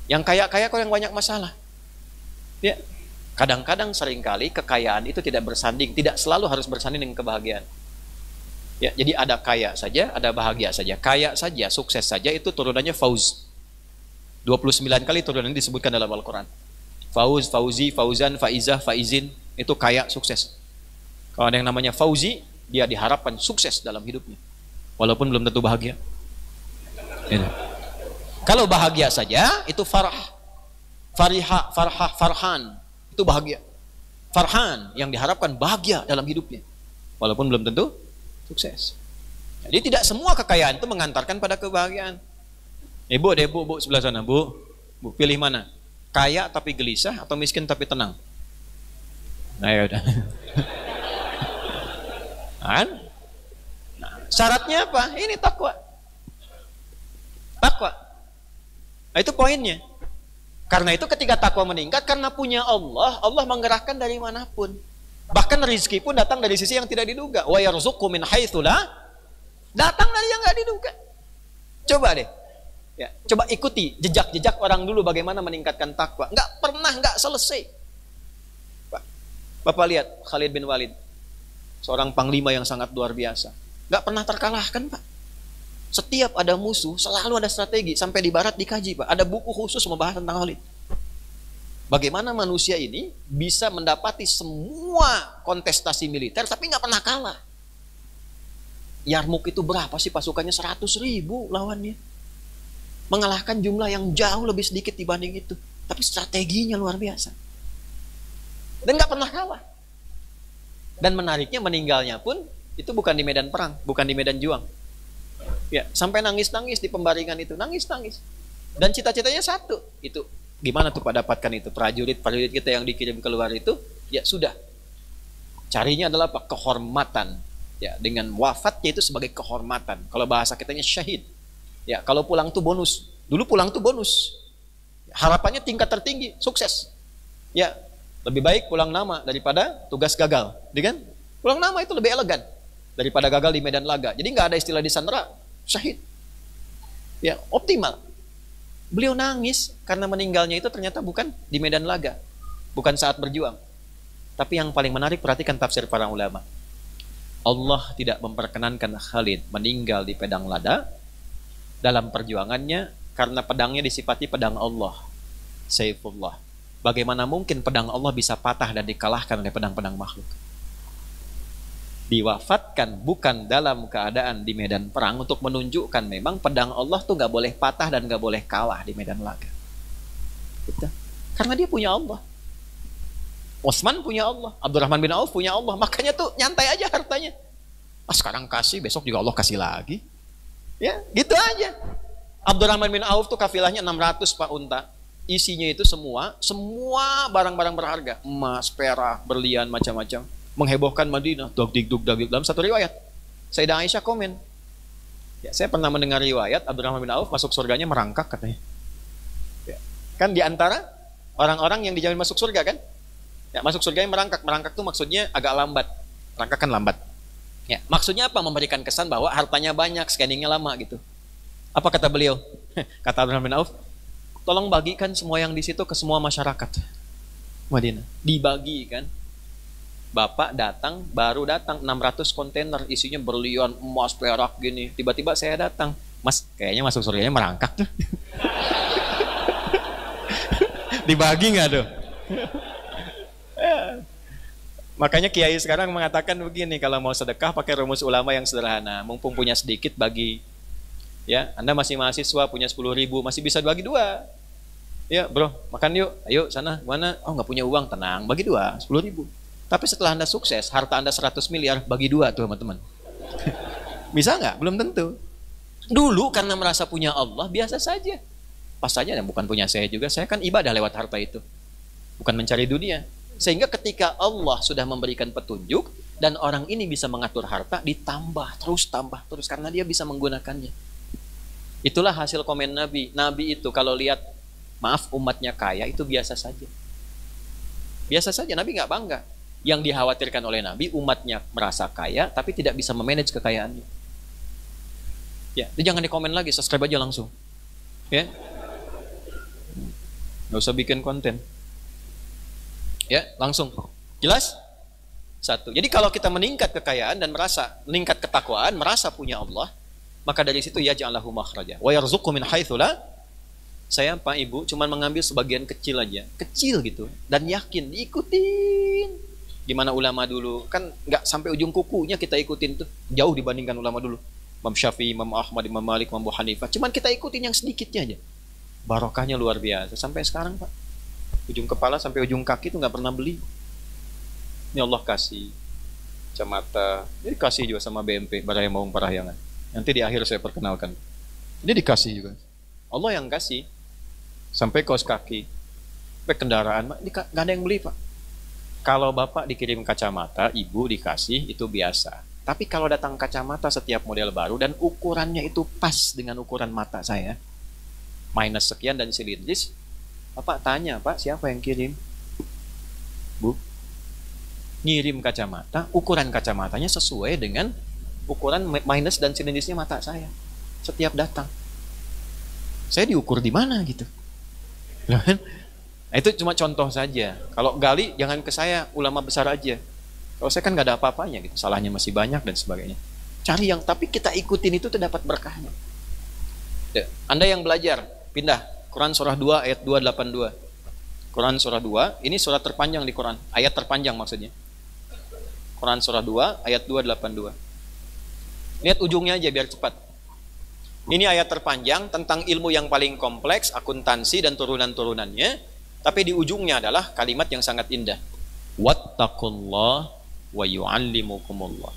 yang kaya-kaya kok yang banyak masalah. Ya, kadang-kadang seringkali kekayaan itu tidak bersanding, tidak selalu harus bersanding dengan kebahagiaan. Ya, jadi ada kaya saja, ada bahagia saja. Kaya saja, sukses saja, itu turunannya fauz. 29 kali turunannya disebutkan dalam Al-Quran. Fauz, fauzi, fauzan, faizah, faizin, itu kaya, sukses. Kalau ada yang namanya fauzi, dia diharapkan sukses dalam hidupnya, walaupun belum tentu bahagia. Ini. Kalau bahagia saja, itu farah, farihah, farhah, farhan, itu bahagia. Farhan, yang diharapkan bahagia dalam hidupnya, walaupun belum tentu sukses. Jadi tidak semua kekayaan itu mengantarkan pada kebahagiaan. Bu, sebelah sana, bu, pilih mana? Kaya tapi gelisah atau miskin tapi tenang? Nah ya udah. Nah, syaratnya apa? Ini takwa. Takwa. Nah, itu poinnya. Karena itu ketika takwa meningkat, karena punya Allah, Allah menggerakkan dari manapun. Bahkan rezeki pun datang dari sisi yang tidak diduga. Wa yarzuqu min haitsu la, datang dari yang nggak diduga. Coba deh. Ya, coba ikuti jejak-jejak orang dulu bagaimana meningkatkan takwa. Nggak pernah nggak selesai. Bapak lihat Khalid bin Walid, seorang panglima yang sangat luar biasa. Nggak pernah terkalahkan, Pak. Setiap ada musuh, selalu ada strategi. Sampai di barat dikaji, Pak. Ada buku khusus membahas tentang Khalid. Bagaimana manusia ini bisa mendapati semua kontestasi militer, tapi nggak pernah kalah. Yarmuk itu berapa sih pasukannya? 100.000 lawannya. Mengalahkan jumlah yang jauh lebih sedikit dibanding itu. Tapi strateginya luar biasa. Dan nggak pernah kalah. Dan menariknya, meninggalnya pun itu bukan di medan perang, bukan di medan juang. Ya, sampai nangis-nangis di pembaringan itu, nangis-nangis. Dan cita-citanya satu, itu gimana tuh Pak dapatkan itu? Prajurit-prajurit kita yang dikirim keluar itu, ya sudah. Carinya adalah Pak kehormatan. Ya, dengan wafatnya itu sebagai kehormatan. Kalau bahasa kitanya syahid. Ya, kalau pulang tuh bonus. Dulu pulang tuh bonus. Harapannya tingkat tertinggi, sukses. Ya, lebih baik pulang nama daripada tugas gagal, kan? Pulang nama itu lebih elegan daripada gagal di medan laga. Jadi nggak ada istilah disandera, syahid. Ya, optimal. Beliau nangis karena meninggalnya itu ternyata bukan di medan laga, bukan saat berjuang. Tapi yang paling menarik, perhatikan tafsir para ulama. Allah tidak memperkenankan Khalid meninggal di pedang lada dalam perjuangannya karena pedangnya disifati pedang Allah, Saifullah. Bagaimana mungkin pedang Allah bisa patah dan dikalahkan oleh pedang-pedang makhluk? Diwafatkan bukan dalam keadaan di medan perang untuk menunjukkan memang pedang Allah tuh nggak boleh patah dan nggak boleh kalah di medan laga. Gitu. Karena dia punya Allah. Utsman punya Allah, Abdurrahman bin Auf punya Allah, makanya tuh nyantai aja hartanya. Sekarang kasih, besok juga Allah kasih lagi. Ya, gitu aja. Abdurrahman bin Auf tuh kafilahnya 600 Pak unta. Isinya itu semua barang-barang berharga, emas, perak, berlian, macam-macam. Menghebohkan Madinah, dog-dig dalam satu riwayat. Sayyidah Aisyah komen, ya, saya pernah mendengar riwayat Abdurrahman bin Auf masuk surganya merangkak katanya. Ya, kan di antara orang-orang yang dijamin masuk surga kan? Ya, masuk surganya merangkak. Merangkak tuh maksudnya agak lambat. Merangkak kan lambat. Ya, maksudnya apa? Memberikan kesan bahwa hartanya banyak, scanningnya lama gitu. Apa kata beliau? Kata Abdurrahman bin Auf, tolong bagikan semua yang di situ ke semua masyarakat Madinah. Dibagi kan. Bapak datang, baru datang 600 kontainer isinya berlian, emas, perak gini. Tiba-tiba saya datang, Mas, kayaknya masuk surganya merangkak tuh. Dibagi nggak tuh? Makanya kiai sekarang mengatakan begini, kalau mau sedekah pakai rumus ulama yang sederhana. Mumpung punya sedikit bagi. Ya, Anda masih mahasiswa punya 10.000, masih bisa bagi 2. Ya, bro, makan yuk. Ayo sana, mana? Oh, nggak punya uang, tenang, bagi 2, 10.000. Tapi setelah Anda sukses, harta Anda 100 miliar, bagi 2 tuh teman-teman. Bisa nggak? Belum tentu. Dulu karena merasa punya Allah, biasa saja. Pas saja, bukan punya saya juga, saya kan ibadah lewat harta itu. Bukan mencari dunia. Sehingga ketika Allah sudah memberikan petunjuk, dan orang ini bisa mengatur harta, ditambah terus, karena dia bisa menggunakannya. Itulah hasil komen Nabi. Nabi itu kalau lihat, maaf umatnya kaya, itu biasa saja. Biasa saja, Nabi nggak bangga. Yang dikhawatirkan oleh Nabi, umatnya merasa kaya, tapi tidak bisa memanage kekayaannya. Ya, itu jangan dikomen lagi, subscribe aja langsung. Ya, nggak usah bikin konten. Ya, langsung. Jelas? 1. Jadi kalau kita meningkat kekayaan dan meningkat ketakwaan, merasa punya Allah, maka dari situ ya ja'alahu makhraja wa yarzuqhu min haitsu la. Saya Pak Ibu cuma mengambil sebagian kecil aja, kecil gitu, dan yakin diikutin. Gimana ulama dulu, kan nggak sampai ujung kukunya kita ikutin tuh, jauh dibandingkan ulama dulu. Imam Syafi'i, Imam Ahmad, Imam Malik, Imam Abu Hanifah, cuman kita ikutin yang sedikitnya aja. Barokahnya luar biasa sampai sekarang Pak. Ujung kepala sampai ujung kaki itu nggak pernah beli. Ini Allah kasih kacamata, ini dikasih juga sama BMP, Baraya Maung Parahyangan. Nanti di akhir saya perkenalkan. Ini dikasih juga. Allah yang kasih. Sampai kaos kaki. Sampai kendaraan. Nggak ada yang beli Pak. Kalau Bapak dikirim kacamata, Ibu dikasih, itu biasa. Tapi kalau datang kacamata setiap model baru, dan ukurannya itu pas dengan ukuran mata saya, minus sekian dan silindris, Bapak tanya, Pak siapa yang kirim? Bu, ngirim kacamata, ukuran kacamatanya sesuai dengan ukuran minus dan silindrisnya mata saya. Setiap datang, saya diukur di mana gitu. Nah, itu cuma contoh saja. Kalau gali jangan ke saya, ulama besar aja. Kalau saya kan nggak ada apa-apanya gitu, salahnya masih banyak dan sebagainya. Cari yang, tapi kita ikutin itu terdapat berkahnya. Anda yang belajar, pindah Quran surah 2 ayat 282. Quran surah 2, ini surat terpanjang di Quran, ayat terpanjang maksudnya. Quran surah 2 ayat 282. Lihat ujungnya aja biar cepat. Ini ayat terpanjang tentang ilmu yang paling kompleks, akuntansi dan turunan-turunannya. Tapi di ujungnya adalah kalimat yang sangat indah. Wattaqullah wa yu'allimukumullah.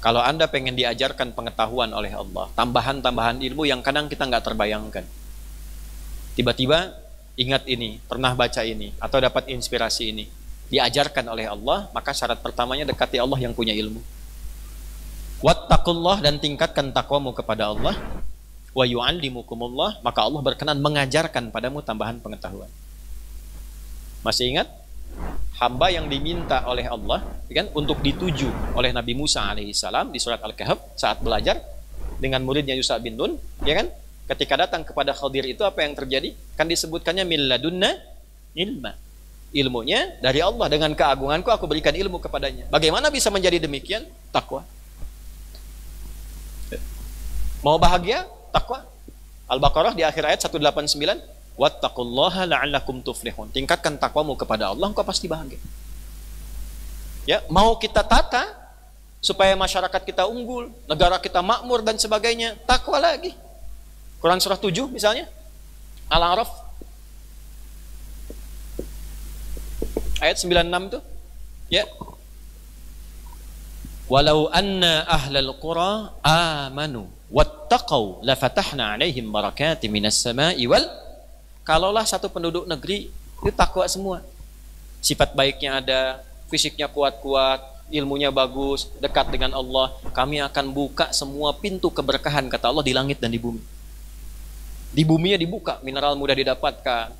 Kalau Anda pengen diajarkan pengetahuan oleh Allah, tambahan-tambahan ilmu yang kadang kita nggak terbayangkan. Tiba-tiba ingat ini, pernah baca ini, atau dapat inspirasi ini, diajarkan oleh Allah, maka syarat pertamanya dekati Allah yang punya ilmu. Wattaqullah, dan tingkatkan takwamu kepada Allah. Wa yu'allimukumullah, maka Allah berkenan mengajarkan padamu tambahan pengetahuan. Masih ingat? Hamba yang diminta oleh Allah kan, untuk dituju oleh Nabi Musa alaihissalam di surat Al-Kahf saat belajar dengan muridnya Yusha bin Nun, ya kan? Ketika datang kepada Khadir itu apa yang terjadi? Kan disebutkannya min ladunna ilma. Ilmunya dari Allah, dengan keagunganku aku berikan ilmu kepadanya. Bagaimana bisa menjadi demikian? Takwa. Mau bahagia? Takwa. Al-Baqarah di akhir ayat 189, wattaqullaha la'allakum tuflihun. Tingkatkan takwamu kepada Allah, engkau pasti bahagia. Ya, mau kita tata supaya masyarakat kita unggul, negara kita makmur dan sebagainya, takwa lagi. Quran surah 7 misalnya, Al-A'raf Ayat 96 tuh. Ya. Walau anna ahlal qura amanu wattaqau lafatahna 'alaihim barakatim minas sama'i wal. Kalaulah satu penduduk negeri itu takwa semua. Sifat baiknya ada, fisiknya kuat-kuat, ilmunya bagus, dekat dengan Allah, kami akan buka semua pintu keberkahan kata Allah di langit dan di bumi. Di buminya dibuka, mineral mudah didapatkan,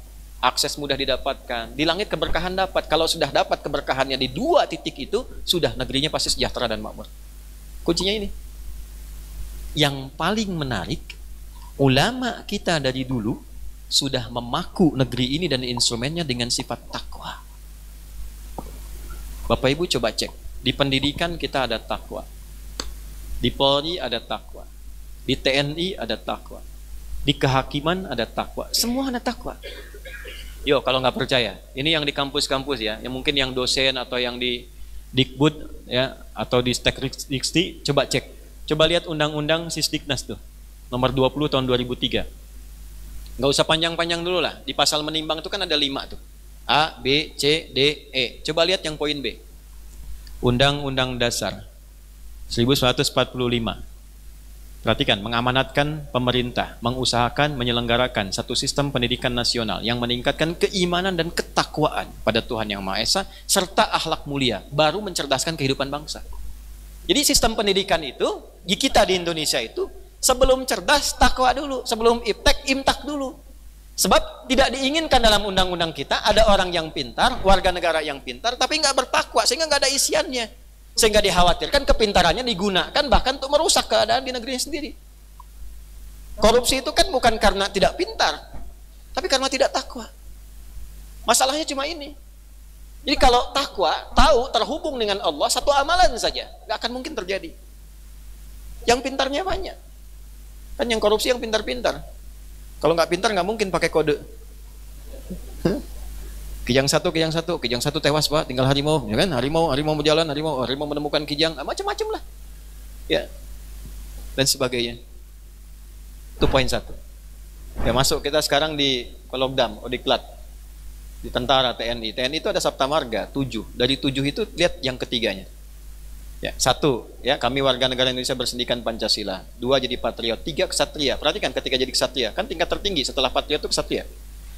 akses mudah didapatkan. Di langit keberkahan dapat. Kalau sudah dapat keberkahannya di dua titik itu, sudah negerinya pasti sejahtera dan makmur. Kuncinya ini. Yang paling menarik, ulama kita dari dulu sudah memaku negeri ini dan instrumennya dengan sifat takwa. Bapak Ibu coba cek. Di pendidikan kita ada takwa. Di Polri ada takwa. Di TNI ada takwa. Di kehakiman ada takwa. Semua ada takwa. Yo, kalau nggak percaya, ini yang di kampus-kampus ya, yang mungkin yang dosen atau yang di Dikbud ya, atau di Stekdikti, coba cek. Coba lihat undang-undang Sisdiknas tuh, nomor 20 tahun 2003. Nggak usah panjang-panjang dulu lah. Di pasal menimbang itu kan ada 5 tuh. A, B, C, D, E. Coba lihat yang poin B. Undang-Undang Dasar 1945. Perhatikan, mengamanatkan pemerintah, mengusahakan, menyelenggarakan satu sistem pendidikan nasional yang meningkatkan keimanan dan ketakwaan pada Tuhan Yang Maha Esa, serta akhlak mulia, baru mencerdaskan kehidupan bangsa. Jadi sistem pendidikan itu, di kita di Indonesia itu, sebelum cerdas, takwa dulu. Sebelum iptek, imtak dulu. Sebab tidak diinginkan dalam undang-undang kita, ada orang yang pintar, warga negara yang pintar, tapi nggak bertakwa, sehingga nggak ada isiannya. Sehingga dikhawatirkan kepintarannya digunakan bahkan untuk merusak keadaan di negerinya sendiri. Korupsi itu kan bukan karena tidak pintar, tapi karena tidak takwa. Masalahnya cuma ini. Jadi kalau takwa, tahu terhubung dengan Allah, satu amalan saja, nggak akan mungkin terjadi. Yang pintarnya banyak. Kan yang korupsi yang pintar-pintar. Kalau nggak pintar nggak mungkin pakai kode. Kijang satu tewas Pak, tinggal harimau, ya kan? Harimau berjalan, harimau menemukan kijang, macam-macam lah, ya, dan sebagainya. Itu poin 1. Ya, masuk kita sekarang di Kologdam, Odiklat, di tentara, TNI itu ada Sabta Marga 7. Dari 7 itu lihat yang ketiganya. Ya, 1, ya, kami warga negara Indonesia bersendikan Pancasila. 2, jadi patriot. 3, kesatria. Perhatikan ketika jadi kesatria, kan tingkat tertinggi setelah patriot itu kesatria.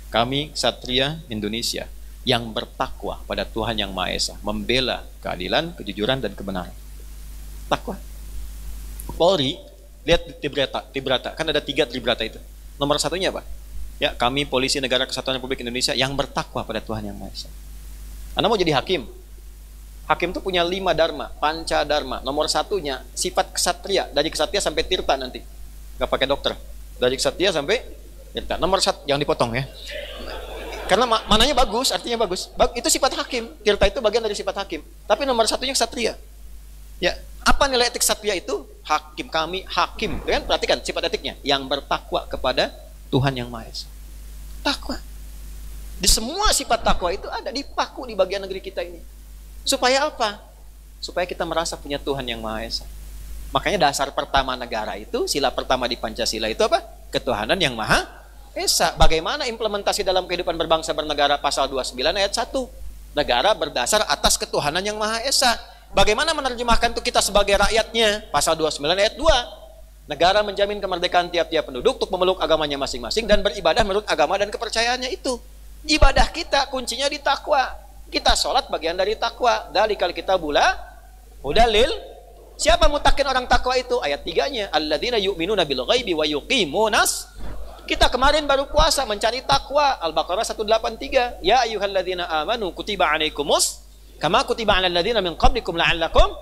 Kami Satria Indonesia yang bertakwa pada Tuhan Yang Maha Esa, membela keadilan, kejujuran, dan kebenaran. Takwa. Polri, lihat Tribrata, kan ada 3 Tribrata itu. Nomor 1-nya apa? Ya, kami Polisi Negara Kesatuan Republik Indonesia yang bertakwa pada Tuhan Yang Maha Esa. Anda mau jadi hakim? Hakim itu punya 5 dharma, panca dharma. Nomor 1-nya sifat kesatria, dari kesatria sampai tirta nanti. Gak pakai dokter. Dari kesatria sampai tirta. Nomor 1, jangan dipotong ya. Karena mananya bagus, artinya bagus. Itu sifat hakim. Tirta itu bagian dari sifat hakim. Tapi nomor 1-nya kesatria. Ya, apa nilai etik kesatria itu? Hakim, kami hakim. Kan? Perhatikan sifat etiknya, yang bertakwa kepada Tuhan Yang Maha Esa. Takwa. Di semua sifat takwa itu ada dipaku di bagian negeri kita ini. Supaya apa? Supaya kita merasa punya Tuhan Yang Maha Esa. Makanya dasar pertama negara itu, sila pertama di Pancasila itu apa? Ketuhanan Yang Maha Esa. Bagaimana implementasi dalam kehidupan berbangsa bernegara pasal 29 ayat 1? Negara berdasar atas ketuhanan Yang Maha Esa. Bagaimana menerjemahkan itu kita sebagai rakyatnya? Pasal 29 ayat 2. Negara menjamin kemerdekaan tiap-tiap penduduk untuk memeluk agamanya masing-masing dan beribadah menurut agama dan kepercayaannya itu. Ibadah kita kuncinya di takwa. Kita sholat bagian dari takwa. Dalikal kita hudalil. Siapa mutakin orang takwa itu? Ayat 3-nya. Alladzina yu'minuna bil ghaibi wa yuqimunas. Kita kemarin baru puasa mencari takwa. Al-Baqarah 183. Ya ayyuhalladzina amanu kutiba alaikumus kama kutiba alal ladzina min qablikum la'allakum.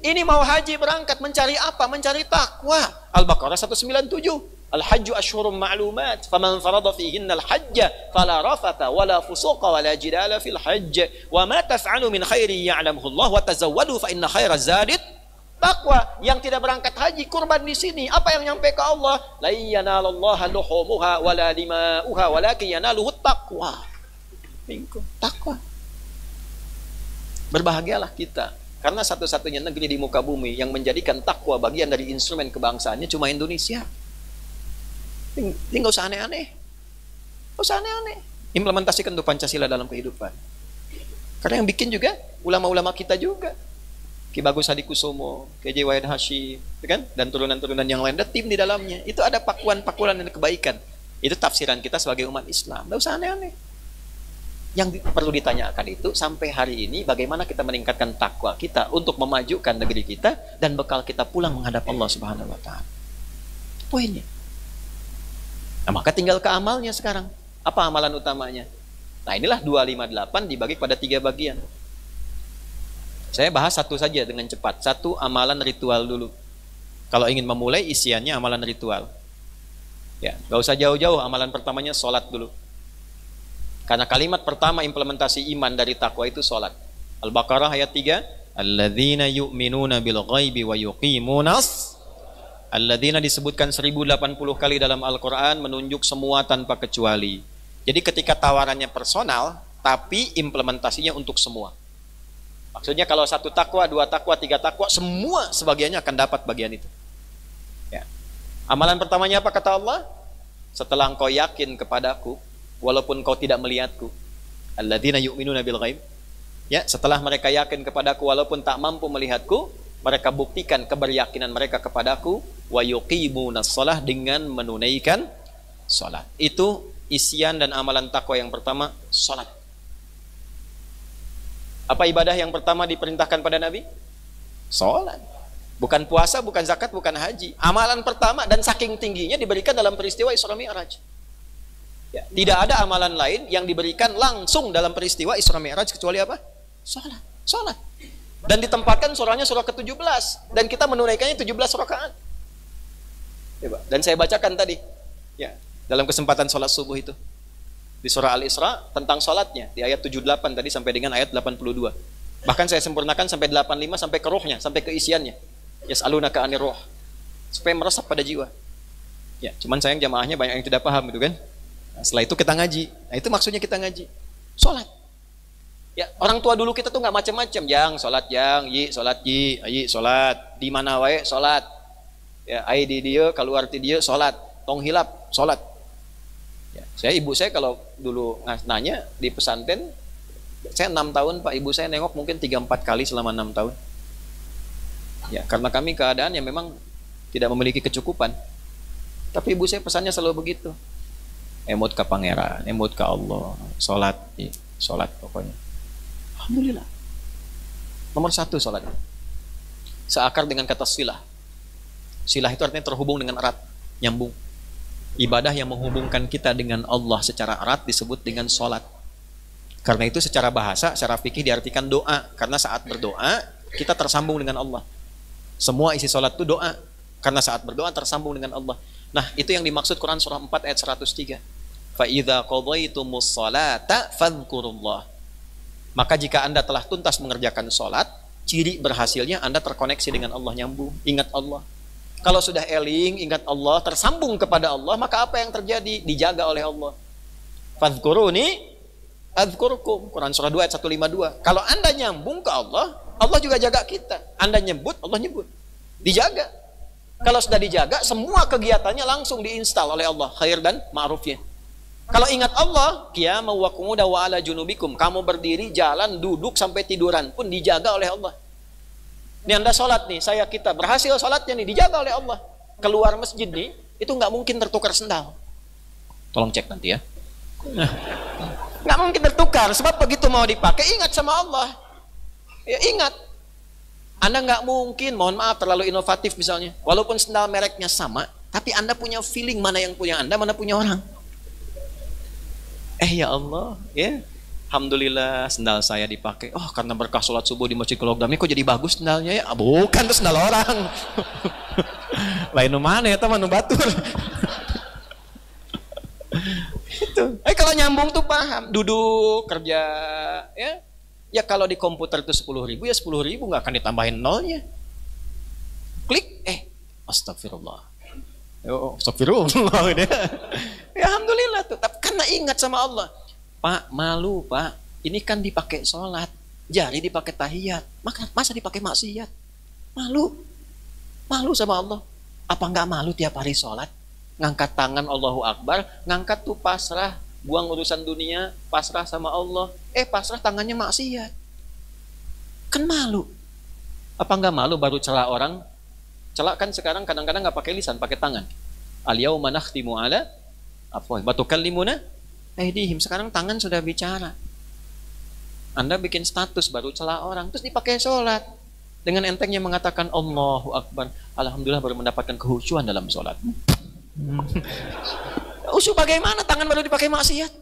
Ini mau haji berangkat mencari apa? Mencari takwa. Al-Baqarah 197. Al-hajju ashhurum ma'lumat faman farada fihinna al-hajja fala rafata wala fusuqa wala jidala fil hajj wa ma taf'alu min khairin ya'lamuhu Allah wa tazawwadu fa inna khairaz zadit taqwa. Yang tidak berangkat haji kurban di sini, apa yang nyampe ke Allah? La yanalallaha luhumuha wala dima'uha walakin yanaluhu taqwa. Takwa. Berbahagialah kita karena satu-satunya negeri di muka bumi yang menjadikan takwa bagian dari instrumen kebangsaannya cuma Indonesia. Ini nggak usah aneh-aneh. Nggak usah aneh-aneh. Implementasikan tuh Pancasila dalam kehidupan. Karena yang bikin juga ulama-ulama kita juga. Ki Bagus Hadikusumo, K.J. Wahid Hasyim, kan? Dan turunan-turunan yang lain, ada tim di dalamnya. Itu ada pakuan-pakuan dan kebaikan. Itu tafsiran kita sebagai umat Islam. Nggak usah aneh-aneh. Yang perlu ditanyakan itu sampai hari ini bagaimana kita meningkatkan takwa kita untuk memajukan negeri kita dan bekal kita pulang menghadap Allah Subhanahu wa taala. Poinnya. Nah, maka tinggal ke amalnya sekarang. Apa amalan utamanya? Nah, inilah 258 dibagi pada 3 bagian. Saya bahas satu saja dengan cepat. Satu, amalan ritual dulu. Kalau ingin memulai isiannya amalan ritual. Ya, gak usah jauh-jauh. Amalan pertamanya sholat dulu. Karena kalimat pertama implementasi iman dari takwa itu sholat. Al-Baqarah ayat 3. Alladzina yu'minuna bil ghaibi wa yuqimunas. Alladzina disebutkan 1080 kali dalam Al-Quran, menunjuk semua tanpa kecuali. Jadi ketika tawarannya personal, tapi implementasinya untuk semua. Maksudnya kalau 1 takwa, 2 takwa, 3 takwa, semua sebagiannya akan dapat bagian itu. Ya. Amalan pertamanya apa kata Allah? Setelah engkau yakin kepadaku, walaupun kau tidak melihatku. Alladzina yu'minuna bil ghaib. Ya, setelah mereka yakin kepadaku walaupun tak mampu melihatku, mereka buktikan keberyakinan mereka kepadaku, wa yuqimunas shalah, dengan menunaikan salat. Itu isian dan amalan takwa yang pertama, salat. Apa ibadah yang pertama diperintahkan pada Nabi? Salat. Bukan puasa, bukan zakat, bukan haji. Amalan pertama dan saking tingginya diberikan dalam peristiwa Isra Mi'raj. Ya, tidak ada amalan lain yang diberikan langsung dalam peristiwa Isra Mi'raj kecuali apa? Salat. Salat. Dan ditempatkan surahnya surah ke-17 dan kita menunaikannya 17 rakaat. Dan saya bacakan tadi. Ya, dalam kesempatan salat subuh itu. Di surah Al-Isra tentang salatnya di ayat 78 tadi sampai dengan ayat 82. Bahkan saya sempurnakan sampai 85 sampai ke ruhnya, sampai ke isiannya. Yas'alunaka 'anir ruh. Supaya meresap pada jiwa. Ya, cuman sayang jamaahnya banyak yang tidak paham itu kan. Nah, setelah itu kita ngaji. Nah, itu maksudnya kita ngaji. Salat. Ya, orang tua dulu kita tuh nggak macam-macam. Jang, salat jang, yi, salat yi, ayi, salat. Di mana wae salat. Ya, ai di dia, keluar di dia salat. Tong hilap, salat. Ya, ibu saya kalau dulu nanya di pesantren, saya 6 tahun Pak, ibu saya nengok mungkin 3-4 kali selama 6 tahun. Ya, karena kami keadaan yang memang tidak memiliki kecukupan. Tapi ibu saya pesannya selalu begitu. Emut ke pangeran, emut ke Allah, sholat, sholat pokoknya. Alhamdulillah. Nomor 1 sholat. Seakar dengan kata silah. Silah itu artinya terhubung dengan erat, nyambung. Ibadah yang menghubungkan kita dengan Allah secara erat disebut dengan sholat. Karena itu secara bahasa, secara fikih diartikan doa. Karena saat berdoa, kita tersambung dengan Allah. Semua isi sholat itu doa. Karena saat berdoa tersambung dengan Allah. Nah, itu yang dimaksud Quran surah 4 ayat 103. فَإِذَا قَضَيْتُمُ الصَّلَاةَ فَاذْكُرُوا اللَّهَ. Maka jika Anda telah tuntas mengerjakan sholat, ciri berhasilnya Anda terkoneksi dengan Allah, nyambung, ingat Allah. Kalau sudah eling, ingat Allah, tersambung kepada Allah, maka apa yang terjadi? Dijaga oleh Allah. Fadhkuruni adzkurkum. Quran surah 2 ayat 152. Kalau Anda nyambung ke Allah, Allah juga jaga kita. Anda nyebut, Allah nyebut. Dijaga. Kalau sudah dijaga, semua kegiatannya langsung diinstal oleh Allah, khair dan ma'rufnya. Kalau ingat Allah, qiyaman wa qu'udan wa ala junubikum. Kamu berdiri, jalan, duduk sampai tiduran pun dijaga oleh Allah. Ini Anda sholat nih, kita berhasil sholatnya nih, dijaga oleh Allah. Keluar masjid nih, itu nggak mungkin tertukar sendal. Tolong cek nanti ya. Nggak mungkin tertukar, sebab begitu mau dipakai, ingat sama Allah. Ya ingat. Anda nggak mungkin, mohon maaf terlalu inovatif misalnya. Walaupun sendal mereknya sama, tapi Anda punya feeling mana yang punya Anda, mana punya orang. Ya Allah, ya. Alhamdulillah sendal saya dipakai. Oh, karena berkah sholat subuh di Masjid Kologam ini kok jadi bagus sendalnya ya? Bukan, itu sendal orang. Lain mana ya teman batur. Itu. Kalau nyambung tuh paham. Duduk kerja, ya. Ya kalau di komputer itu 10.000 ya 10.000 nggak akan ditambahin nolnya. Klik, astagfirullah. Astagfirullah. Ya alhamdulillah tuh. Tapi karena ingat sama Allah. Pak, malu Pak, ini kan dipakai sholat, jari dipakai tahiyat, masa dipakai maksiat? Malu sama Allah. Apa nggak malu tiap hari sholat? Ngangkat tangan Allahu Akbar, ngangkat tuh pasrah, buang urusan dunia, pasrah sama Allah. Pasrah tangannya maksiat. Kan malu. Apa nggak malu baru cela orang? Cela kan sekarang kadang-kadang nggak pakai lisan, pakai tangan. Al-yauma nakhtimu ala afwahihim wa tukallimuna aydihim. Sekarang tangan sudah bicara. Anda bikin status baru cela orang, terus dipakai sholat. Dengan entengnya mengatakan Allahu Akbar, alhamdulillah baru mendapatkan kehusyuan dalam sholat. Usul bagaimana tangan baru dipakai maksiat?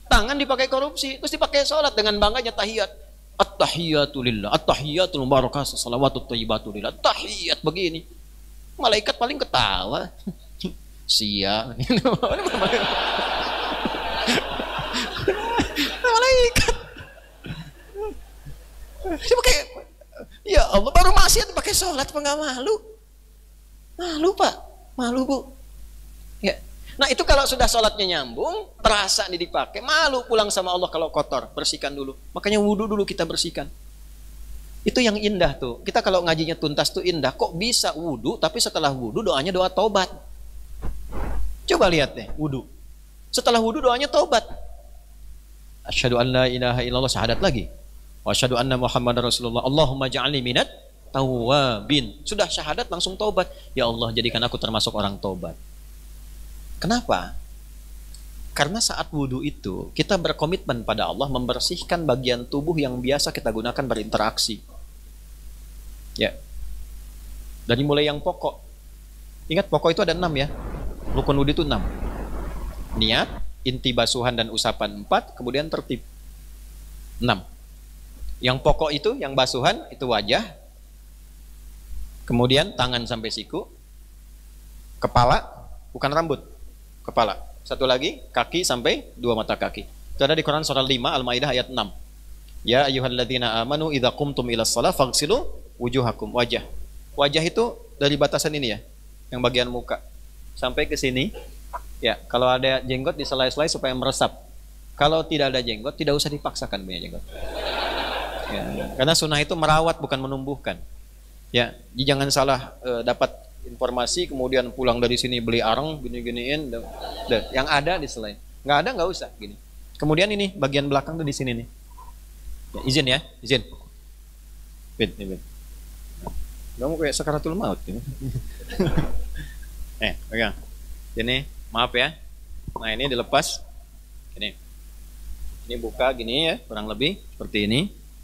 Tangan dipakai korupsi, terus dipakai sholat dengan bangganya tahiyat. At-tahiyatu lillah, at-tahiyatul mubarakatuh, salawatut thayyibatu lillah. Tahiyat begini. Malaikat paling ketawa. Sia. Malaikat. Pakai, ya Allah, baru maksiat pakai sholat, apa nggak malu? Malu Pak, malu Bu. Ya. Nah itu kalau sudah sholatnya nyambung, terasa nih dipakai, malu pulang sama Allah kalau kotor, bersihkan dulu. Makanya wudhu dulu kita bersihkan. Itu yang indah tuh. Kita kalau ngajinya tuntas tuh indah. Kok bisa wudhu, tapi setelah wudhu doanya doa taubat. Coba lihat deh, wudhu. Setelah wudhu doanya taubat. Asyhadu an la ilaha illallah, syahadat lagi. Wa asyhadu anna Muhammadar Rasulullah. Allahumma ja'alni minat tawwabin. Sudah syahadat langsung taubat. Ya Allah, jadikan aku termasuk orang taubat. Kenapa? Karena saat wudhu itu kita berkomitmen pada Allah membersihkan bagian tubuh yang biasa kita gunakan berinteraksi. Ya. Dari mulai yang pokok. Ingat pokok itu ada 6 ya. Rukun wudhu itu 6. Niat, inti basuhan dan usapan 4, kemudian tertib 6. Yang pokok itu, yang basuhan itu wajah, kemudian tangan sampai siku, kepala, bukan rambut, kepala. Satu lagi, kaki sampai 2 mata kaki. Itu ada di Quran surah 5 Al-Maidah ayat 6. Ya ayyuhalladzina amanu idza qumtum ilas shalah faghsilu wujuhakum. Wajah. Wajah itu dari batasan ini ya, yang bagian muka sampai ke sini. Ya, kalau ada jenggot diselai-selai supaya meresap. Kalau tidak ada jenggot, tidak usah dipaksakan punya jenggot. Ya, karena sunnah itu merawat bukan menumbuhkan. Ya, jangan salah dapat informasi kemudian pulang dari sini beli areng gini-giniin, yang ada diselai. Nggak ada nggak usah gini. Kemudian ini bagian belakang tuh di sini nih. Ya, izin ya, izin. Bin. Kamu kayak sakaratul maut. Pegang. Ini maaf ya. Nah ini dilepas. Ini buka gini ya, kurang lebih seperti ini.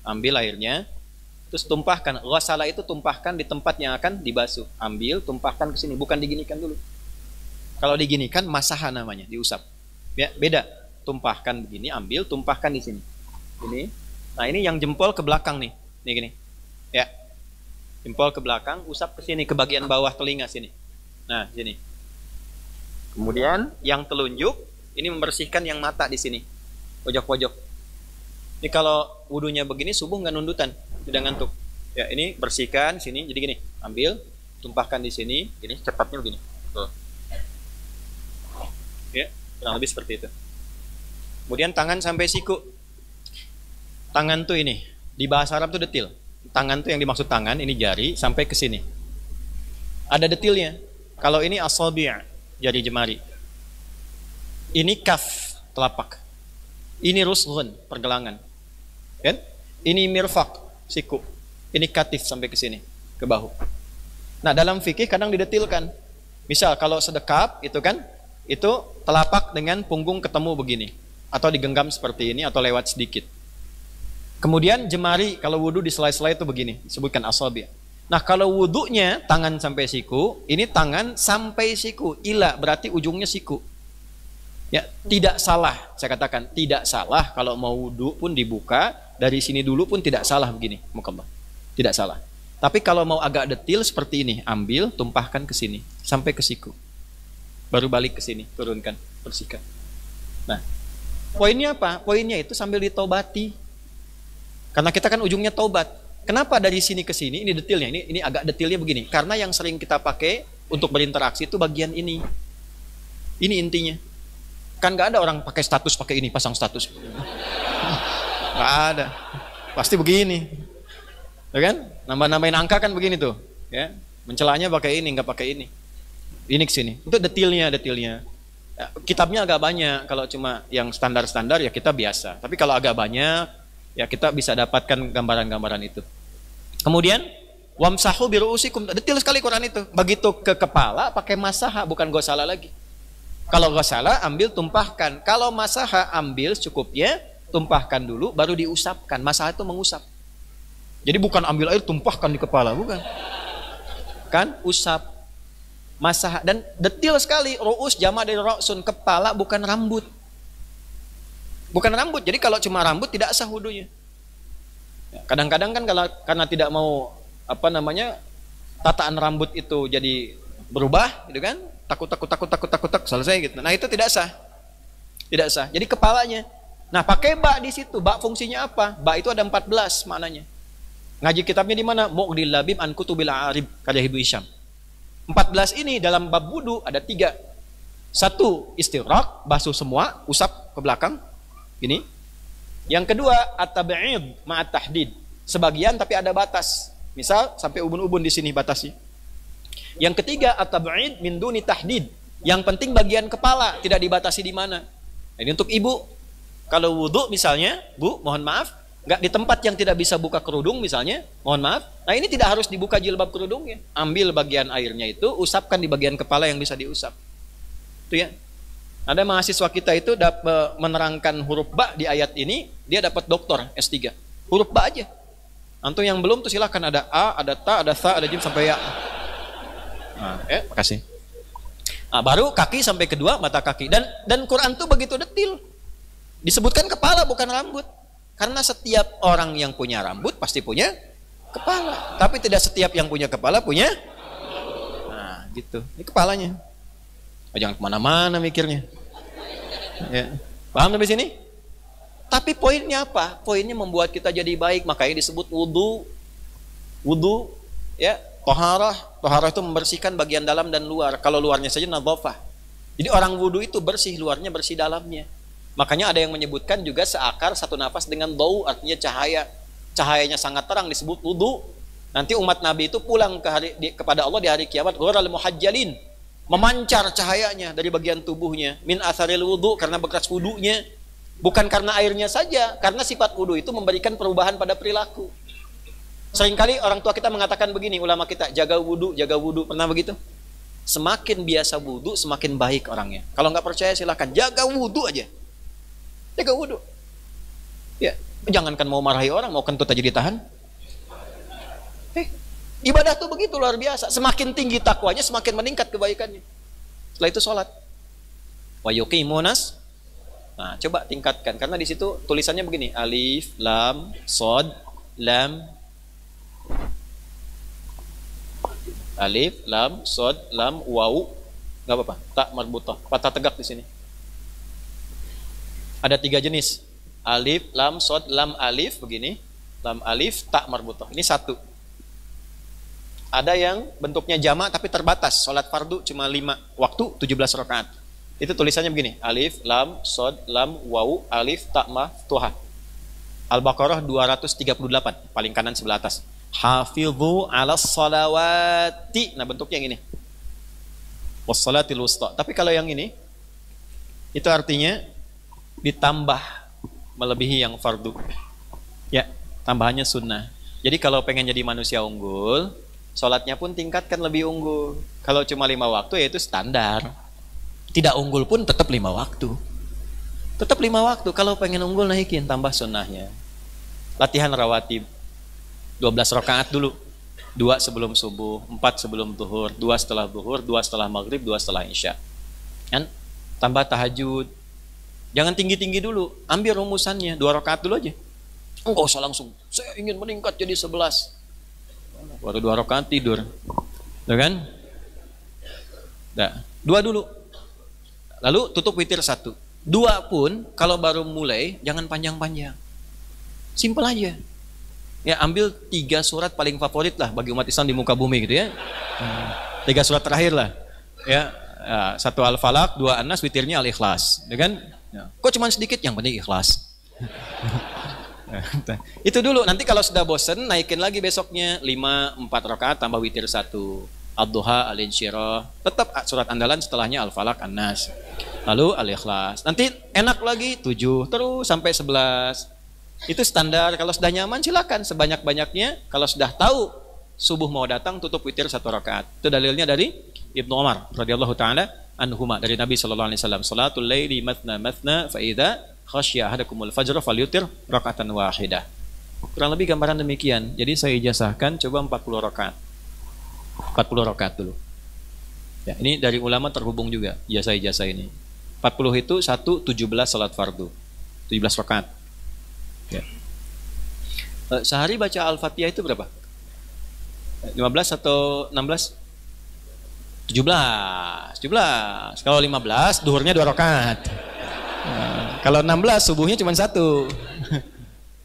Ambil airnya, terus tumpahkan. Ghasala itu tumpahkan di tempat yang akan dibasuh. Ambil, tumpahkan ke sini, bukan diginikan dulu. Kalau diginikan masaha namanya, diusap. Ya, beda. Tumpahkan begini, ambil, tumpahkan di sini. Ini. Nah, ini yang jempol ke belakang nih. Nih gini. Ya. Jempol ke belakang, usap ke sini, ke bagian bawah telinga sini. Nah, sini. Kemudian yang telunjuk ini membersihkan yang mata di sini. Pojok-pojok. Ini kalau wudunya begini subuh nggak nundutan, tidak ngantuk. Ya ini bersihkan sini, jadi gini, ambil, tumpahkan di sini, gini cepatnya begini. Tuh. Ya, kurang lebih seperti itu. Kemudian tangan sampai siku. Tangan tuh ini, di bahasa Arab tuh detil. Tangan tuh yang dimaksud tangan, ini jari sampai ke sini. Ada detilnya. Kalau ini asabi', jari jemari. Ini kaf, telapak. Ini rusghun, pergelangan. Kan? Ini mirfaq, siku. Ini katif sampai ke sini, ke bahu. Nah, dalam fikih kadang didetilkan. Misal kalau sedekap itu kan, itu telapak dengan punggung ketemu begini, atau digenggam seperti ini atau lewat sedikit. Kemudian jemari kalau wudu diselai-selai itu begini, disebutkan asabi'. Nah, kalau wudunya tangan sampai siku, ini tangan sampai siku, ila berarti ujungnya siku. Ya, tidak salah, saya katakan tidak salah kalau mau wudu pun dibuka dari sini dulu pun tidak salah begini, mukallah. Tidak salah. Tapi kalau mau agak detil seperti ini, ambil, tumpahkan ke sini sampai ke siku. Baru balik ke sini, turunkan, bersihkan. Nah, poinnya apa? Poinnya itu sambil ditobati. Karena kita kan ujungnya tobat. Kenapa dari sini ke sini? Ini detilnya, ini agak detilnya begini. Karena yang sering kita pakai untuk berinteraksi itu bagian ini. Ini intinya. Kan nggak ada orang pakai status pakai ini, pasang status. Nggak ada. Pasti begini. Ya kan? Nambah-nambahin angka kan begini tuh. Ya. Mencelanya pakai ini, nggak pakai ini. Ini ke sini. Itu detilnya. Kitabnya agak banyak. Kalau cuma yang standar-standar ya kita biasa. Tapi kalau agak banyak ya kita bisa dapatkan gambaran-gambaran itu. Kemudian wamsahu biruusikum, detail sekali Quran itu. Begitu ke kepala pakai masaha, bukan gosala lagi. Kalau gosala ambil tumpahkan. Kalau masaha ambil cukupnya, tumpahkan dulu baru diusapkan. Masaha itu mengusap. Jadi bukan ambil air tumpahkan di kepala, bukan. Kan usap. Masaha, dan detail sekali, ru'us jamak dari ra'sun, kepala bukan rambut. Bukan rambut. Jadi kalau cuma rambut tidak sah wudunya. Kadang-kadang kan kalau karena tidak mau tataan rambut itu jadi berubah gitu kan, takut selesai gitu. Nah, itu tidak sah. Tidak sah. Jadi kepalanya. Nah, pakai ba di situ. Ba fungsinya apa? Ba itu ada 14 maknanya. Ngaji kitabnya di mana? Mu'dil labib an kutubil arib, kata Ibnu Hisham. 14 ini dalam bab wudu ada 3. 1 istiraq, basuh semua, usap ke belakang. Ini. Yang kedua at-tab'id ma'at tahdid. Sebagian tapi ada batas. Misal sampai ubun-ubun di sini batasi. Yang ketiga at-tab'id min duni tahdid. Yang penting bagian kepala, tidak dibatasi di mana. Nah, ini untuk ibu. Kalau wudu misalnya, Bu, mohon maaf, nggak di tempat yang tidak bisa buka kerudung misalnya, mohon maaf. Nah, ini tidak harus dibuka jilbab kerudungnya. Ambil bagian airnya itu, usapkan di bagian kepala yang bisa diusap. Itu ya. Ada mahasiswa kita itu menerangkan huruf ba di ayat ini, dia dapat doktor S3. Huruf ba aja. Antum yang belum tuh silahkan, ada A, ada ta, ada tha, ada jim sampai ya. Nah, makasih. Nah, baru kaki sampai kedua mata kaki. Dan Quran tuh begitu detil. Disebutkan kepala bukan rambut. Karena setiap orang yang punya rambut pasti punya kepala. Tapi tidak setiap yang punya kepala punya. Nah, gitu. Ini kepalanya. Oh, jangan kemana-mana mikirnya. Ya. Paham sampai sini? Tapi poinnya apa? Poinnya membuat kita jadi baik. Makanya disebut wudu. Wudu, ya, toharah. Toharah itu membersihkan bagian dalam dan luar. Kalau luarnya saja nadhafah. Jadi orang wudu itu bersih, luarnya bersih dalamnya. Makanya ada yang menyebutkan juga seakar satu nafas dengan dau, artinya cahaya. Cahayanya sangat terang disebut wudu. Nanti umat Nabi itu pulang kepada Allah di hari kiamat, ghural muhajjalin, memancar cahayanya dari bagian tubuhnya, min atharil wudu, karena bekas wudunya. Bukan karena airnya saja, karena sifat wudu itu memberikan perubahan pada perilaku. Seringkali orang tua kita mengatakan begini, ulama kita, jaga wudu, pernah begitu? Semakin biasa wudu, semakin baik orangnya. Kalau nggak percaya silahkan, jaga wudu aja. Jaga wudu. Ya, jangankan mau marahi orang, mau kentut aja ditahan. Ibadah tuh begitu luar biasa. Semakin tinggi takwanya, semakin meningkat kebaikannya. Setelah itu sholat. Wa yuqimunas. Nah, coba tingkatkan. Karena di situ tulisannya begini. Alif, lam, sod, lam. Alif, lam, sod, lam, waw. Gak apa-apa. Tak marbutah. Patah tegak di sini. Ada 3 jenis. Alif, lam, sod, lam, alif. Begini. Lam, alif, tak marbutah. Ini 1. Ada yang bentuknya jamak tapi terbatas. Sholat fardu cuma 5 waktu, 17 rakaat. Itu tulisannya begini. Alif, lam, sod, lam, waw, alif, tak, maftuhah. Al-Baqarah 238. Paling kanan sebelah atas. Hafidhu ala salawati. Nah, bentuknya yang ini. Wassalatil wusta. Tapi kalau yang ini, itu artinya ditambah melebihi yang fardu. Ya, tambahannya sunnah. Jadi kalau pengen jadi manusia unggul, sholatnya pun tingkatkan lebih unggul. Kalau cuma 5 waktu ya itu standar. Tidak unggul pun tetap 5 waktu. Tetap 5 waktu. Kalau pengen unggul naikin, tambah sunnahnya. Latihan rawatib. 12 rakaat dulu. 2 sebelum subuh, 4 sebelum zuhur, 2 setelah zuhur, 2 setelah maghrib, 2 setelah isya. Kan? Tambah tahajud. Jangan tinggi-tinggi dulu. Ambil rumusannya, 2 rakaat dulu aja. Enggak usah langsung, saya ingin meningkat jadi 11. Baru 2 rakaat tidur. Tuh kan? Nah, 2 dulu. Lalu tutup witir 1. 2 pun kalau baru mulai jangan panjang-panjang. Simpel aja. Ya, ambil 3 surat paling favorit lah bagi umat Islam di muka bumi gitu ya. 3 surat terakhir lah. Ya, 1 Al-Falaq, 2 An-Nas, witirnya Al-Ikhlas. Ya kan? Ya. Kok cuma sedikit, yang penting ikhlas. Itu dulu, nanti kalau sudah bosen naikin lagi besoknya 5, 4 rakaat tambah witir 1. Ad-Duha, Al-Insyirah, tetap surat andalan setelahnya Al-Falaq, An-Nas. lalu Al-Ikhlas. Nanti enak lagi 7 terus sampai 11. Itu standar. Kalau sudah nyaman silakan sebanyak-banyaknya. Kalau sudah tahu subuh mau datang, tutup witir 1 rakaat. Itu dalilnya dari Ibnu Umar radhiyallahu taala anhuma, dari Nabi sallallahu alaihi wasallam, salatul laili mathna mathna fa idza khasya ahadakumul fajr falyutir rakaatan wahidah. Kurang lebih gambaran demikian. Jadi saya ijazahkan coba 40 rakaat. 40 rakaat dulu. Ya, ini dari ulama terhubung juga ijazah ini. 40 itu 17 salat fardu. 17 rakaat. Ya. Sehari baca Al-Fatihah itu berapa? 15 atau 16? 17. Kalau 15 duhurnya 2 rakaat. Kalau 16 subuhnya cuma 1.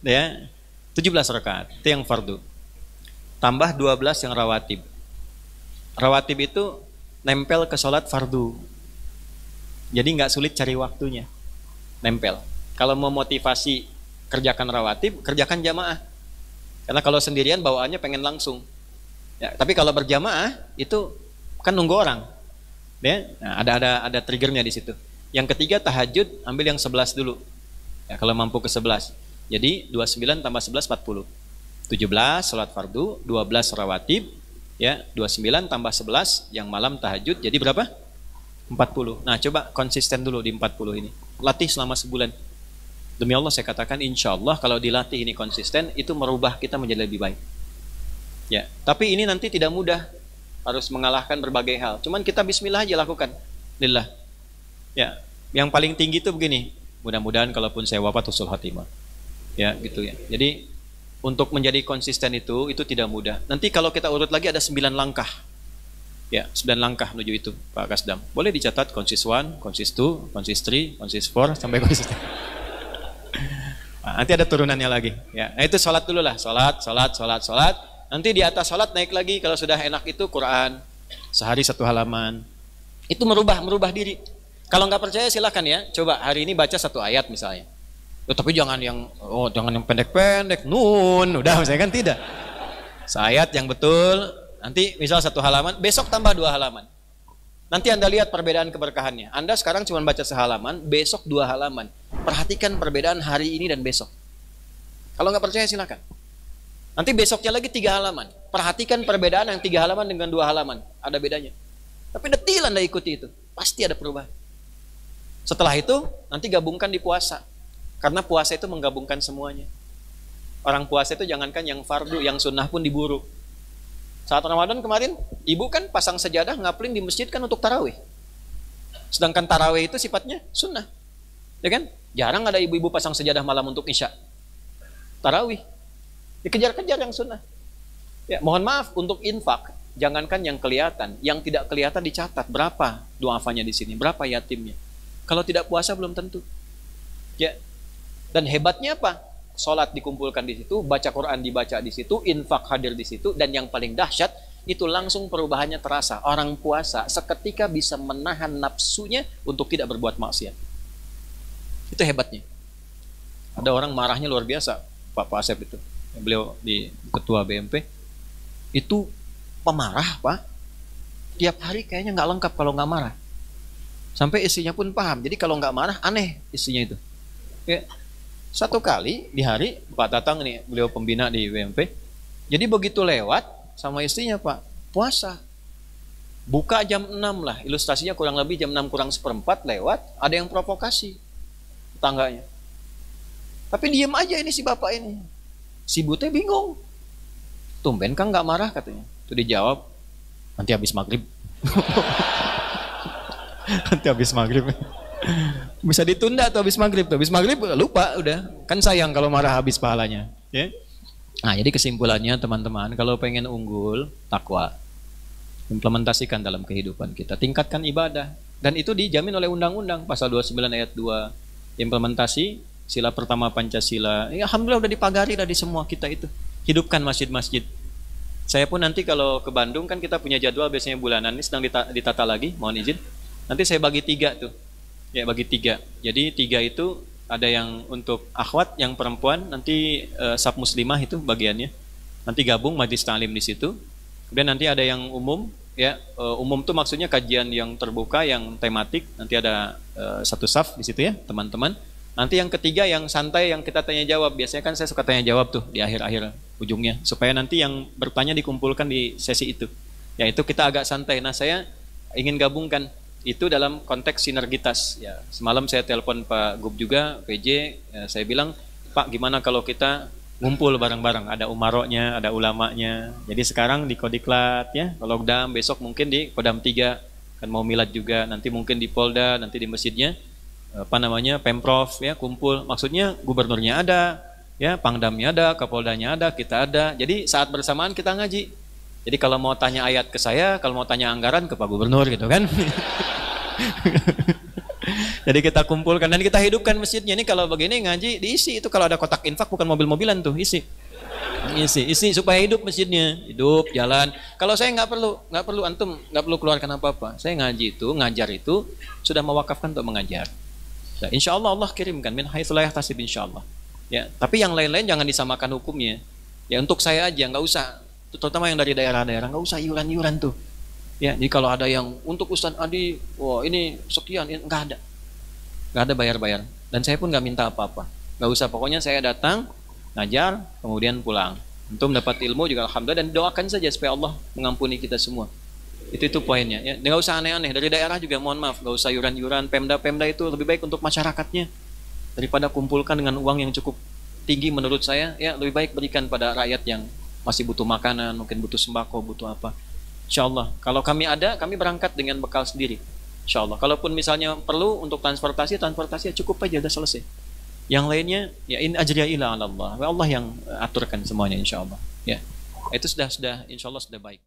Ya. 17 rakaat itu yang fardu. Tambah 12 yang rawatib. Rawatib itu nempel ke sholat fardu. Jadi nggak sulit cari waktunya. Nempel. Kalau mau motivasi kerjakan rawatib, kerjakan jamaah. Karena kalau sendirian bawaannya pengen langsung. Ya, tapi kalau berjamaah itu kan nunggu orang. Ya, nah, ada triggernya di situ. Yang ketiga tahajud, ambil yang 11 dulu. Ya, kalau mampu ke 11. Jadi 29 tambah 11 40. 17 sholat fardu, 12 rawatib, ya, 29 tambah 11 yang malam tahajud, jadi berapa? 40. Nah, coba konsisten dulu di 40 ini. Latih selama sebulan. Demi Allah saya katakan, insya Allah kalau dilatih ini konsisten, itu merubah kita menjadi lebih baik. Ya, tapi ini nanti tidak mudah, harus mengalahkan berbagai hal. Cuman kita bismillah aja lakukan. Lillah. Ya, yang paling tinggi itu begini. Mudah-mudahan kalaupun saya wafat husnul khatimah. Ya, gitu ya. Jadi untuk menjadi konsisten itu tidak mudah. Nanti kalau kita urut lagi ada 9 langkah. Ya, 9 langkah menuju itu, Pak Kasdam. Boleh dicatat konsis 1, konsis 2, konsis 3, konsis 4 sampai konsis 10. Nah, nanti ada turunannya lagi. Ya, nah itu sholat dulu lah, sholat. Nanti di atas sholat naik lagi kalau sudah enak itu Quran sehari 1 halaman. Itu merubah diri. Kalau nggak percaya silakan ya, coba hari ini baca 1 ayat misalnya. Tapi jangan yang pendek-pendek, udah misalnya kan tidak. Ayat yang betul. Nanti misal 1 halaman, besok tambah 2 halaman. Nanti Anda lihat perbedaan keberkahannya. Anda sekarang cuma baca sehalaman, besok 2 halaman. Perhatikan perbedaan hari ini dan besok. Kalau nggak percaya silakan. Nanti besoknya lagi 3 halaman. Perhatikan perbedaan yang 3 halaman dengan 2 halaman. Ada bedanya. Tapi detil Anda ikuti itu. Pasti ada perubahan. Setelah itu, nanti gabungkan di puasa. Karena puasa itu menggabungkan semuanya. Orang puasa itu jangankan yang fardu, yang sunnah pun diburu. Saat Ramadan kemarin, ibu kan pasang sejadah ngaplin di masjid kan untuk tarawih. Sedangkan tarawih itu sifatnya sunnah. Ya kan? Jarang ada ibu-ibu pasang sejadah malam untuk isya. Tarawih. Dikejar-kejar yang sunnah. Ya, mohon maaf untuk infak, jangankan yang kelihatan, yang tidak kelihatan dicatat berapa du'afanya di sini, berapa yatimnya. Kalau tidak puasa belum tentu. Ya. Dan hebatnya apa? Sholat dikumpulkan di situ, baca Quran dibaca di situ, infak hadir di situ, dan yang paling dahsyat itu langsung perubahannya terasa. Orang puasa seketika bisa menahan nafsunya untuk tidak berbuat maksiat. Itu hebatnya. Ada orang marahnya luar biasa, Pak Asep itu. Beliau di ketua BMP itu pemarah, Pak. Tiap hari kayaknya nggak lengkap kalau nggak marah. Sampai istrinya pun paham. Jadi kalau nggak marah aneh istrinya itu. Ya. Satu kali di hari Pak Tatang nih, beliau pembina di WMP. Jadi begitu lewat sama istrinya Pak, puasa. Buka jam 6 lah, ilustrasinya kurang lebih jam 6 kurang 1/4 lewat, ada yang provokasi tetangganya. Tapi diem aja ini si bapak ini. Si Bute bingung. Tumben Kang nggak marah katanya. Itu dijawab, nanti habis maghrib. Nanti habis maghrib. Bisa ditunda atau habis maghrib. Habis maghrib lupa udah. Kan sayang kalau marah habis pahalanya. Ya? Nah jadi kesimpulannya teman-teman, kalau pengen unggul, takwa. Implementasikan dalam kehidupan kita. Tingkatkan ibadah. Dan itu dijamin oleh undang-undang. Pasal 29 ayat 2. Implementasi sila pertama Pancasila. Ya, alhamdulillah udah dipagari di semua kita itu. Hidupkan masjid-masjid. Saya pun nanti kalau ke Bandung kan kita punya jadwal biasanya bulanan. Ini sedang ditata lagi, mohon izin. Nanti saya bagi 3 tuh. Ya bagi 3. Jadi 3 itu ada yang untuk akhwat yang perempuan, nanti sab muslimah itu bagiannya. Nanti gabung majlis ta'lim di situ. Kemudian nanti ada yang umum ya umum tuh maksudnya kajian yang terbuka, yang tematik, nanti ada satu saf di situ ya teman-teman. Nanti yang ketiga yang santai, yang kita tanya jawab. Biasanya kan saya suka tanya jawab tuh di akhir-akhir ujungnya, supaya nanti yang bertanya dikumpulkan di sesi itu. Ya itu kita agak santai. Nah saya ingin gabungkan itu dalam konteks sinergitas. Ya semalam saya telepon Pak Gub juga, PJ, ya, saya bilang Pak gimana kalau kita ngumpul bareng-bareng, ada umaroknya, ada ulamanya. Jadi sekarang di Kodiklat ya, kalau Kodam besok mungkin di Kodam 3 kan mau milad juga, nanti mungkin di Polda, nanti di masjidnya apa namanya Pemprov ya kumpul. Maksudnya gubernurnya ada, ya Pangdamnya ada, Kapoldanya ada, kita ada. Jadi saat bersamaan kita ngaji. Jadi kalau mau tanya ayat ke saya, kalau mau tanya anggaran ke Pak Gubernur gitu kan. Jadi kita kumpulkan dan kita hidupkan masjidnya. Ini kalau begini ngaji diisi, itu kalau ada kotak infak bukan mobil-mobilan tuh, isi supaya hidup masjidnya, hidup jalan. Kalau saya nggak perlu antum nggak perlu keluarkan apa-apa. Saya ngaji itu, ngajar itu sudah mewakafkan untuk mengajar. Nah, insya Allah Allah kirimkan min haitsu la yahtasib insya Allah. Ya, tapi yang lain-lain jangan disamakan hukumnya. Ya untuk saya aja nggak usah, terutama yang dari daerah-daerah nggak usah iuran-iuran tuh. Ya, jadi kalau ada yang untuk Ustaz Adi, wah ini sekian, nggak ada bayar-bayar. Dan saya pun nggak minta apa-apa, nggak usah. Pokoknya saya datang, ngajar, kemudian pulang. Untuk mendapat ilmu juga alhamdulillah, dan doakan saja supaya Allah mengampuni kita semua. Itu poinnya. Ya, nggak usah aneh-aneh. Dari daerah juga mohon maaf, nggak usah iuran-iuran. Pemda itu lebih baik untuk masyarakatnya daripada kumpulkan dengan uang yang cukup tinggi menurut saya. Ya lebih baik berikan pada rakyat yang masih butuh makanan, mungkin butuh sembako, butuh apa. Insya Allah. Kalau kami ada, kami berangkat dengan bekal sendiri. Insya Allah. Kalaupun misalnya perlu untuk transportasi cukup aja, udah selesai. Yang lainnya, ya in ajriya ila Allah. Allah yang aturkan semuanya insya Allah. Ya, itu sudah insya Allah sudah baik.